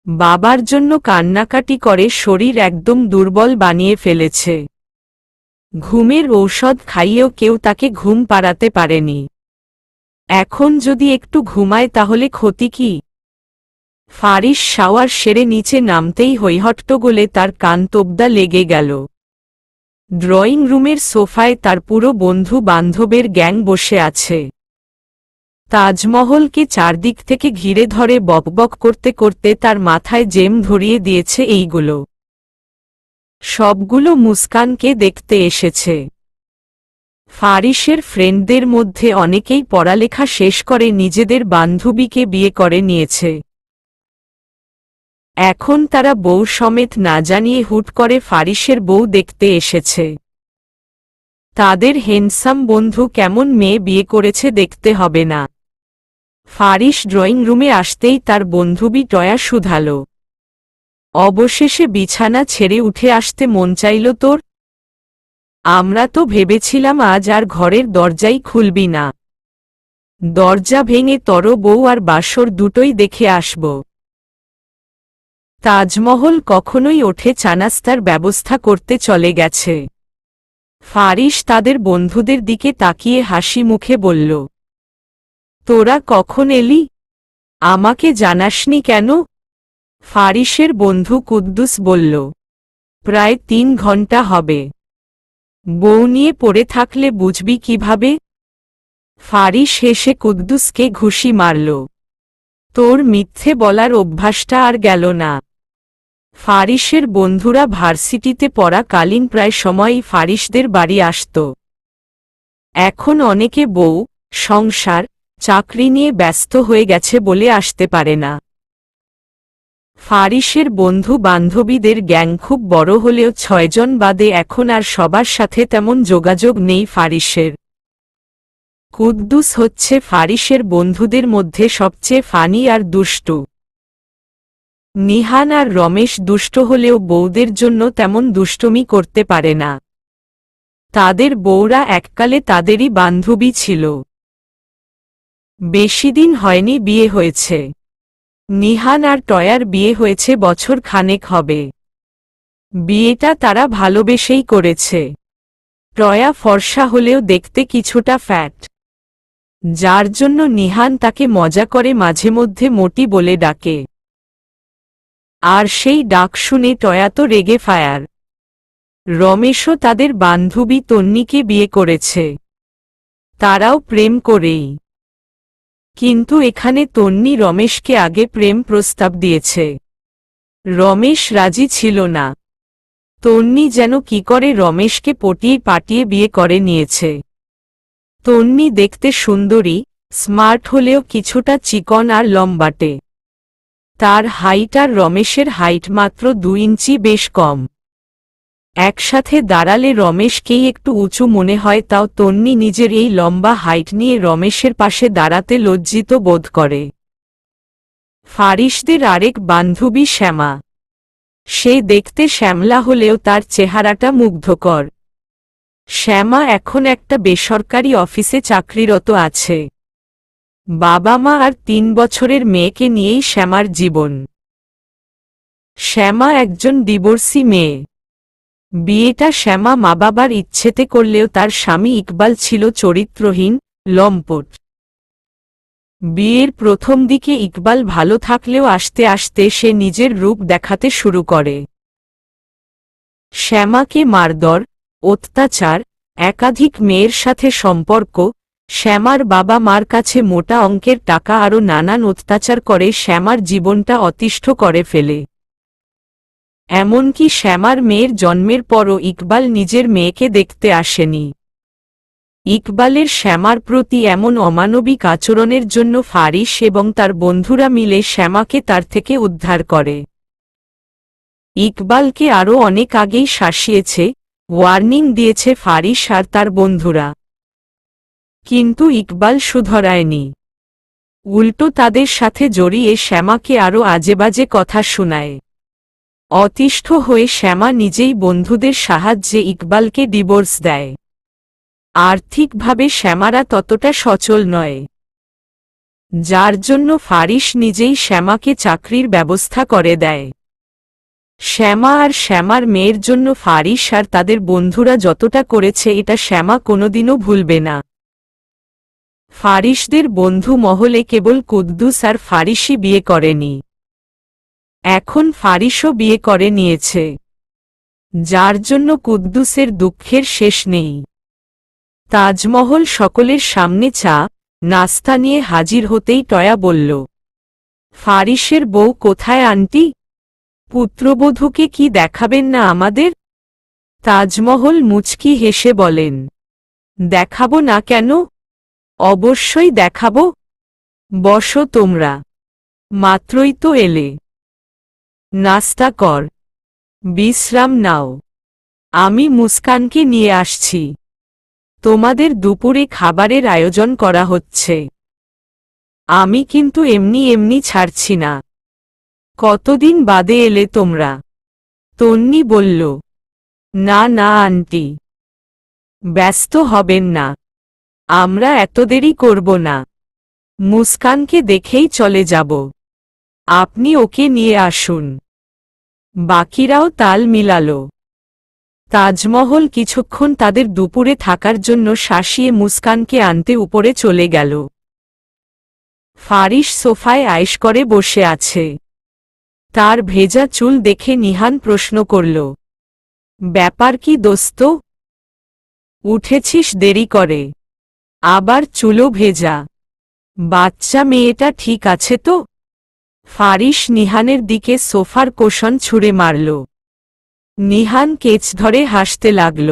বাবার জন্য কান্নাকাটি করে শরীর একদম দুর্বল বানিয়ে ফেলেছে। ঘুমের ঔষধ খাইয়েও কেউ তাকে ঘুম পাড়াতে পারেনি। এখন যদি একটু ঘুমায় তাহলে ক্ষতি কি? ফারিস শাওয়ার সেরে নিচে নামতেই হৈহট্টগোলে তার কান তোবদা লেগে গেল। ড্রয়িং রুমের সোফায় তার পুরো বন্ধু বান্ধবের গ্যাং বসে আছে। তাজমহলকে চারদিক থেকে ঘিরে ধরে বকবক করতে করতে তার মাথায় জেম ধরিয়ে দিয়েছে এইগুলো। সবগুলো মুস্কানকে দেখতে এসেছে। ফারিসের ফ্রেন্ডদের মধ্যে অনেকেই পড়ালেখা শেষ করে নিজেদের বান্ধবীকে বিয়ে করে নিয়েছে। এখন তারা বউ সমেত না জানিয়ে হুট করে ফারিসের বউ দেখতে এসেছে। তাদের হ্যান্ডসাম বন্ধু কেমন মেয়ে বিয়ে করেছে দেখতে হবে না? ফারিস ড্রয়িং রুমে আসতেই তার বন্ধুবি টয়া শুধাল, অবশেষে বিছানা ছেড়ে উঠে আসতে মন চাইল তোর? আমরা তো ভেবেছিলাম আজ আর ঘরের দরজাই খুলবি না। দরজা ভেঙে তর বউ আর বাসর দুটোই দেখে আসব। তাজমহল কখনোই ওঠে চানাস্তার ব্যবস্থা করতে চলে গেছে। ফারিস তাদের বন্ধুদের দিকে তাকিয়ে হাসি মুখে বলল, তোরা কখন এলি? আমাকে জানাসনি কেন? ফারিসের বন্ধু কুদ্দুস বলল, প্রায় 3 ঘন্টা হবে। বউ নিয়ে পড়ে থাকলে বুঝবি কিভাবে? ফারিস হেসে কুদ্দুসকে ঘুষি মারল। তোর মিথ্যে বলার অভ্যাসটা আর গেল না। ফারিসের বন্ধুরা ভার্সিটিতে পড়াকালীন প্রায় সময়ই ফারিসদের বাড়ি আসত। এখন অনেকে বউ, সংসার, চাকরি নিয়ে ব্যস্ত হয়ে গেছে বলে আসতে পারে না। ফারিসের বন্ধু বান্ধবীদের গ্যাং খুব বড় হলেও 6 জন বাদে এখন আর সবার সাথে তেমন যোগাযোগ নেই ফারিসের। কুদ্দুস হচ্ছে ফারিসের বন্ধুদের মধ্যে সবচেয়ে ফানি আর দুষ্টু। নিহান আর রমেশ দুষ্ট হলেও বউদের জন্য তেমন দুষ্টমি করতে পারে না। তাদের বউরা এককালে তাদেরই বান্ধবী ছিল। বেশিদিন হয়নি বিয়ে হয়েছে। নিহান আর টয়ার বিয়ে হয়েছে বছর খানেক হবে। বিয়েটা তারা ভালোবেসেই করেছে। টয়া ফর্সা হলেও দেখতে কিছুটা ফ্যাট, যার জন্য নিহান তাকে মজা করে মাঝে মধ্যে মোটি বলে ডাকে। আর সেই ডাক শুনে টয়া তো রেগে ফায়ার। রমেশও তাদের বান্ধবী তন্নিকে বিয়ে করেছে। তারাও প্রেম করেই। কিন্তু এখানে তন্নি রমেশকে আগে প্রেম প্রস্তাব দিয়েছে। রমেশ রাজি ছিল না। তন্নি যেন কি করে রমেশকে পটিয়ে পাটিয়ে বিয়ে করে নিয়েছে। তন্নি দেখতে সুন্দরী, স্মার্ট হলেও কিছুটা চিকন আর লম্বাটে। তার হাইট আর রমেশের হাইট মাত্র 2 ইঞ্চি বেশ কম। একসাথে দাঁড়ালে রমেশকেই একটু উঁচু মনে হয়, তাও তন্নি নিজের এই লম্বা হাইট নিয়ে রমেশের পাশে দাঁড়াতে লজ্জিত বোধ করে। ফারিসদের আরেক বান্ধবী শ্যামা। সে দেখতে শ্যামলা হলেও তার চেহারাটা মুগ্ধকর। শ্যামা এখন একটা বেসরকারি অফিসে চাকরিরত আছে। বাবা মা আর 3 বছরের মেয়েকে নিয়েই শ্যামার জীবন। শ্যামা একজন ডিভোর্সি মেয়ে। বিয়েটা শ্যামা মা বাবার ইচ্ছেতে করলেও তার স্বামী ইকবাল ছিল চরিত্রহীন, লম্পট। বিয়ের প্রথম দিকে ইকবাল ভালো থাকলেও আস্তে আস্তে সে নিজের রূপ দেখাতে শুরু করে। শ্যামাকে মারধর, অত্যাচার, একাধিক মেয়ের সাথে সম্পর্ক, শ্যামার বাবা মার কাছে মোটা অঙ্কের টাকা আরও নানান অত্যাচার করে শ্যামার জীবনটা অতিষ্ঠ করে ফেলে। এমনকি শ্যামার মেয়ের জন্মের পরও ইকবাল নিজের মেয়েকে দেখতে আসেনি। ইকবালের শ্যামার প্রতি এমন অমানবিক আচরণের জন্য ফারিস এবং তার বন্ধুরা মিলে শ্যামাকে তার থেকে উদ্ধার করে। ইকবালকে আরও অনেক আগেই শাসিয়েছে, ওয়ার্নিং দিয়েছে ফারিস আর তার বন্ধুরা। কিন্তু ইকবাল শুধরায়নি। উল্টো তাদের সাথে জড়িয়ে শ্যামাকে আরও আজেবাজে কথা শোনায়। অতিষ্ঠ হয়ে শ্যামা নিজেই বন্ধুদের সাহায্যে ইকবালকে ডিভোর্স দেয়। আর্থিকভাবে শ্যামারা ততটা সচল নয়, যার জন্য ফারিস নিজেই শ্যামাকে চাকরির ব্যবস্থা করে দেয়। শ্যামা আর শ্যামার মেয়ের জন্য ফারিস আর তাদের বন্ধুরা যতটা করেছে এটা শ্যামা কোনোদিনও ভুলবে না। ফারিসদের বন্ধু মহলে কেবল কুদ্দুস আর ফারিসই বিয়ে করেনি, এখন ফারিসও বিয়ে করে নিয়েছে, যার জন্য কুদ্দুসের দুঃখের শেষ নেই। তাজমহল সকলের সামনে চা নাস্তা নিয়ে হাজির হতেই টয়া বলল, ফারিসের বউ কোথায় আন্টি? পুত্রবধূকে কি দেখাবেন না আমাদের? তাজমহল মুচকি হেসে বলেন, দেখাবো না কেন, অবশ্যই দেখাবো। বসো তোমরা, মাত্রই তো এলে, নাস্তা কর, বিশ্রাম নাও, আমি মুস্কানকে নিয়ে আসছি। তোমাদের দুপুরে খাবারের আয়োজন করা হচ্ছে। আমি কিন্তু এমনি এমনি ছাড়ছি না। কতদিন বাদে এলে তোমরা? তন্নি বলল, না না আন্টি, ব্যস্ত হবেন না, আমরা এত দেরি করব না, মুস্কানকে দেখেই চলে যাব, আপনি ওকে নিয়ে আসুন। বাকিরাও তাল মিলাল। তাজমহল কিছুক্ষণ তাদের দুপুরে থাকার জন্য শাসিয়ে মুস্কানকে আনতে উপরে চলে গেল। ফারিস সোফায় আয়েশ করে বসে আছে। তার ভেজা চুল দেখে নিহান প্রশ্ন করল, ব্যাপার কি দোস্ত? উঠেছিস দেরি করে, আবার চুলও ভেজা, বাচ্চা মেয়েটা ঠিক আছে তো? ফারিস নিহানের দিকে সোফার কোষণ ছুঁড়ে মারল। নিহান কেচ ধরে হাসতে লাগল।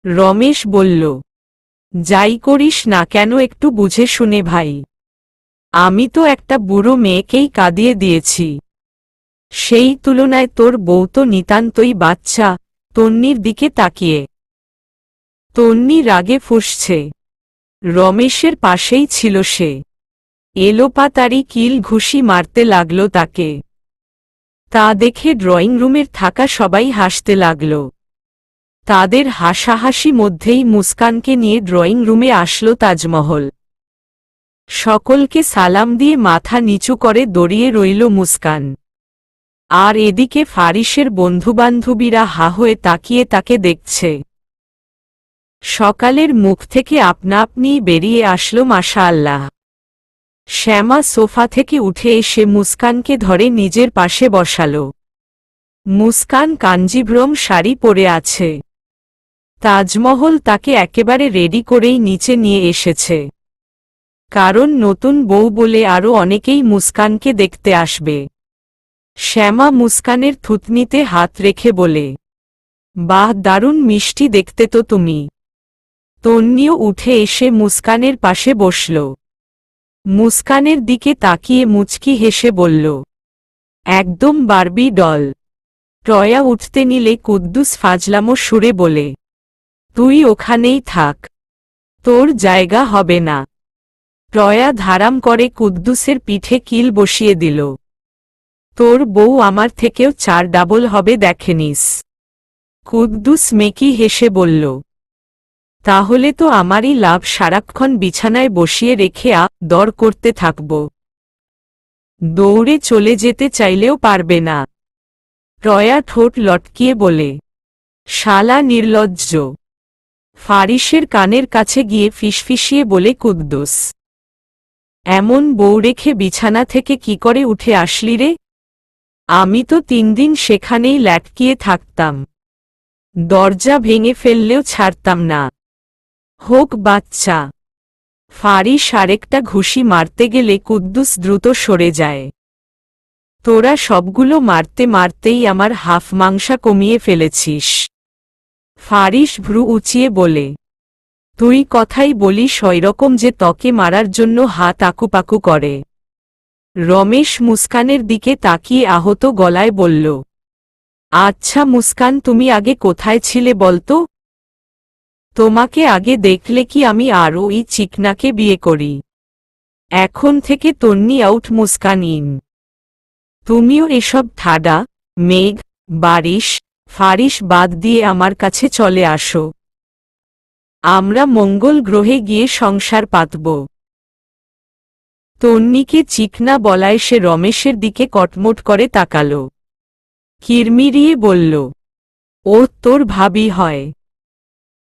রমেশ বলল, যাই করিস না কেন একটু বুঝে শুনে ভাই, আমি তো একটা বুড়ো মেয়েকেই কাঁদিয়ে দিয়েছি, সেই তুলনায় তোর বউ তো নিতান্তই বাচ্চা। তন্নির দিকে তাকিয়ে তন্নি রাগে ফুঁসছে। রমেশের পাশেই ছিল সে, এলোপাতাড়ি কিল ঘুষি মারতে লাগল তাকে। তা দেখে ড্রয়িং রুমের থাকা সবাই হাসতে লাগল। তাদের হাসাহাসি মধ্যেই মুস্কানকে নিয়ে ড্রয়িং রুমে আসলো তাজমহল। সকলকে সালাম দিয়ে মাথা নিচু করে দাঁড়িয়ে রইল মুস্কান। আর এদিকে ফারিসের বন্ধুবান্ধবীরা হা হয়ে তাকিয়ে তাকে দেখছে। সকালের মুখ থেকে আপনা আপনিই বেরিয়ে আসলো মাশাআল্লাহ। শ্যামা সোফা থেকে উঠে এসে মুস্কানকে ধরে নিজের পাশে বসালো। মুস্কান কাঞ্জিভ্রম শাড়ি পরে আছে। তাজমহল তাকে একেবারে রেডি করেই নিচে নিয়ে এসেছে, কারণ নতুন বউ বলে আরও অনেকেই মুস্কানকে দেখতে আসবে। শ্যামা মুস্কানের থুতনিতে হাত রেখে বলে, বাহ, দারুণ মিষ্টি দেখতে তো তুমি। তন্নিও উঠে এসে মুস্কানের পাশে বসল। মুস্কানের দিকে তাকিয়ে মুচকি হেসে বলল, একদম বারবি ডল। টয়া উঠতে নিলে কুদ্দুস ফাজলামো সুরে বলে, তুই ওখানেই থাক, তোর জায়গা হবে না। টয়া ধারাম করে কুদ্দুসের পিঠে কিল বসিয়ে দিল। তোর বউ আমার থেকেও 4 ডাবল হবে দেখেনিস। কুদ্দুস মেকি হেসে বলল, তাহলে তো আমারই লাভ, সারাক্ষণ বিছানায় বসিয়ে রেখে দর করতে থাকব, দৌড়ে চলে যেতে চাইলেও পারবে না। টয়া ঠোঁট লটকিয়ে বলে, শালা নির্লজ্জ। ফারিসের কানের কাছে গিয়ে ফিসফিসিয়ে বলে কুদ্দুস, এমন বউ রেখে বিছানা থেকে কি করে উঠে আসলি রে? আমি তো 3 দিন সেখানেই ল্যাটকিয়ে থাকতাম, দরজা ভেঙে ফেললেও ছাড়তাম না। হোক বাচ্চা। ফারিস আরেকটা ঘুষি মারতে গেলে কুদ্দুস দ্রুত সরে যায়। তোরা সবগুলো মারতে মারতেই আমার হাফ মাংসা কমিয়ে ফেলেছিস। ফারিস ভ্রু উঁচিয়ে বলে, তুই কথাই বলিস ওইরকম যে তকে মারার জন্য হাত আকুপাকু করে। রমেশ মুস্কানের দিকে তাকিয়ে আহত গলায় বলল, আচ্ছা মুস্কান, তুমি আগে কোথায় ছিলে বলতো? তোমাকে আগে দেখলে কি আমি আরও ওই চিকনাকে বিয়ে করি? এখন থেকে তন্নি আউট, মুস্কান ইন। তুমিও এসব ঠাডা মেঘ, বারিশ, ফারিস বাদ দিয়ে আমার কাছে চলে আসো। আমরা মঙ্গল গ্রহে গিয়ে সংসার পাতব। তন্নিকে চিকনা বলায় সে রমেশের দিকে কটমট করে তাকাল। কিরমিরিয়ে বলল, ও তোর ভাবি হয়।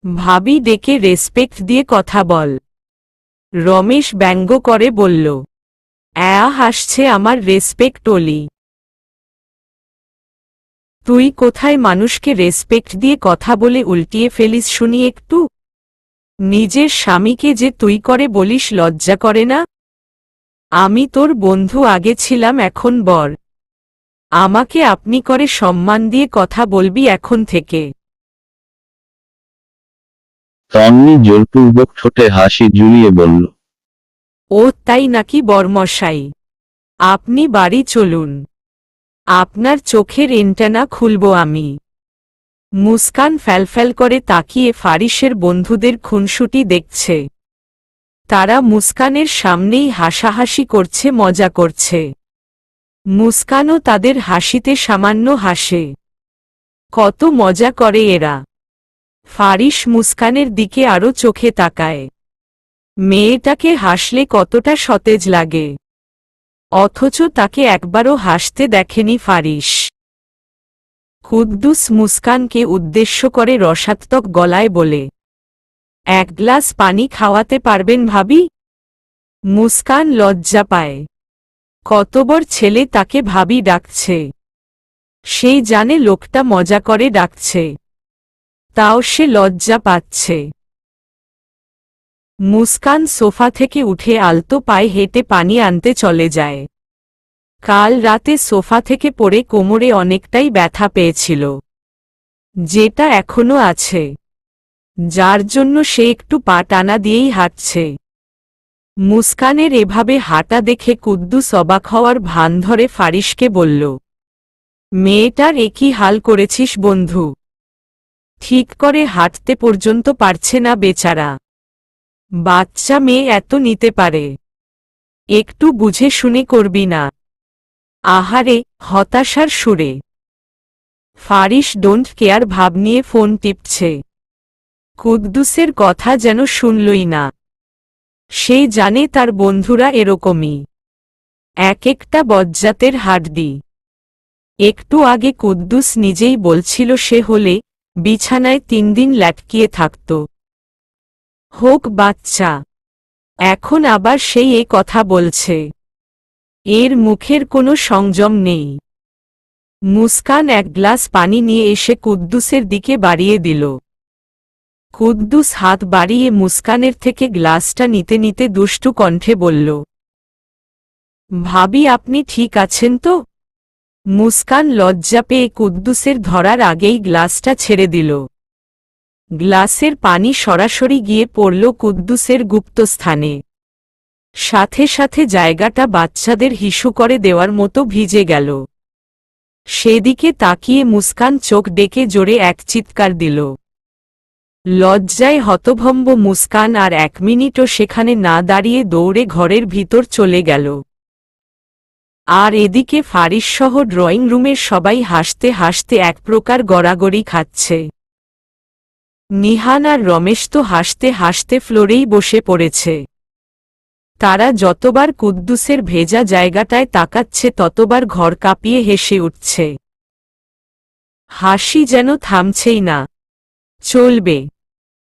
ভাবি ডেকে রেসপেক্ট দিয়ে কথা বল। রমেশ ব্যঙ্গ করে বলল, হাসছে আমার রেসপেক্ট ওলি। তুই কোথায় মানুষকে রেসপেক্ট দিয়ে কথা বলে উল্টিয়ে ফেলিস শুনি একটু? নিজের স্বামীকে যে তুই করে বলিস লজ্জা করে না? আমি তোর বন্ধু আগে ছিলাম, এখন বর। আমাকে আপনি করে সম্মান দিয়ে কথা বলবি এখন থেকে। তন্নি জোরপূর্বক ঠোঁটে হাসি জুড়িয়ে বলল, ও তাই নাকি বরমশাই? আপনি বাড়ি চলুন, আপনার চোখের এন্টেনা খুলব আমি। মুস্কান ফ্যালফ্যাল করে তাকিয়ে ফারিসের বন্ধুদের খুনসুটি দেখছে। তারা মুস্কানের সামনেই হাসাহাসি করছে, মজা করছে। মুস্কানও তাদের হাসিতে সামান্য হাসে। কত মজা করে এরা। ফারিস মুস্কানের দিকে আরো চোখে তাকায়। মেয়েটাকে হাসলে কতটা সতেজ লাগে, অথচ তাকে একবারও হাসতে দেখেনি ফারিস। কুদ্দুস মুস্কানকে উদ্দেশ্য করে রসাত্মক গলায় বলে, এক গ্লাস পানি খাওয়াতে পারবেন ভাবি? মুস্কান লজ্জা পায়। কতবর ছেলে তাকে ভাবি ডাকছে। সেই জানে লোকটা মজা করে ডাকছে, তাও সে লজ্জা পাচ্ছে। মুস্কান সোফা থেকে উঠে আলতো পায়ে হেঁটে পানি আনতে চলে যায়। কাল রাতে সোফা থেকে পড়ে কোমরে অনেকটাই ব্যথা পেয়েছিল, যেটা এখনো আছে, যার জন্য সে একটু পা টানা দিয়েই হাঁটছে। মুস্কানের এভাবে হাঁটা দেখে কুদ্দুস অবাক হওয়ার ভান ধরে ফারিসকে বলল, মেয়েটার একই হাল করেছিস বন্ধু? ঠিক করে হাঁটতে পর্যন্ত পারছে না বেচারা। বাচ্চা মেয়ে এত নিতে পারে? একটু বুঝে শুনে করবি না? আহারে, হতাশার সুরে ফারিস ডোন্ট কেয়ার ভাব নিয়ে ফোন টিপছে। কুদ্দুসের কথা যেন শুনলই না। সে জানে তার বন্ধুরা এরকমই, এক একটা বজ্জাতের হাড্ডি। একটু আগে কুদ্দুস নিজেই বলছিল সে হলে বিছানায় 3 দিন ল্যাটকিয়ে থাকত। হোক বাচ্চা, এখন আবার সেই এ কথা বলছে। এর মুখের কোনো সংযম নেই। মুস্কান এক গ্লাস পানি নিয়ে এসে কুদ্দুসের দিকে বাড়িয়ে দিল। কুদ্দুস হাত বাড়িয়ে মুস্কানের থেকে গ্লাসটা নিতে নিতে দুষ্টু কণ্ঠে বলল, ভাবি আপনি ঠিক আছেন তো? মুস্কান লজ্জা পেয়ে কুদ্দুসের ধরার আগেই গ্লাসটা ছেড়ে দিল। গ্লাসের পানি সরাসরি গিয়ে পড়ল কুদ্দুসের গুপ্তস্থানে। সাথে সাথে জায়গাটা বাচ্চাদের হিসু করে দেওয়ার মতো ভিজে গেল। সেদিকে তাকিয়ে মুস্কান চোখ ডেকে জোরে এক চিৎকার দিল। লজ্জায় হতভম্ব মুস্কান আর 1 মিনিটও সেখানে না দাঁড়িয়ে দৌড়ে ঘরের ভিতর চলে গেল। আর এদিকে ফারিসসহ ড্রয়িং রুমের সবাই হাসতে হাসতে এক প্রকার গড়াগড়ি খাচ্ছে। নিহান আর রমেশ তো হাসতে হাসতে ফ্লোরেই বসে পড়েছে। তারা যতবার কুদ্দুসের ভেজা জায়গাটায় তাকাচ্ছে ততবার ঘর কাঁপিয়ে হেসে উঠছে। হাসি যেন থামছেই না, চলবে।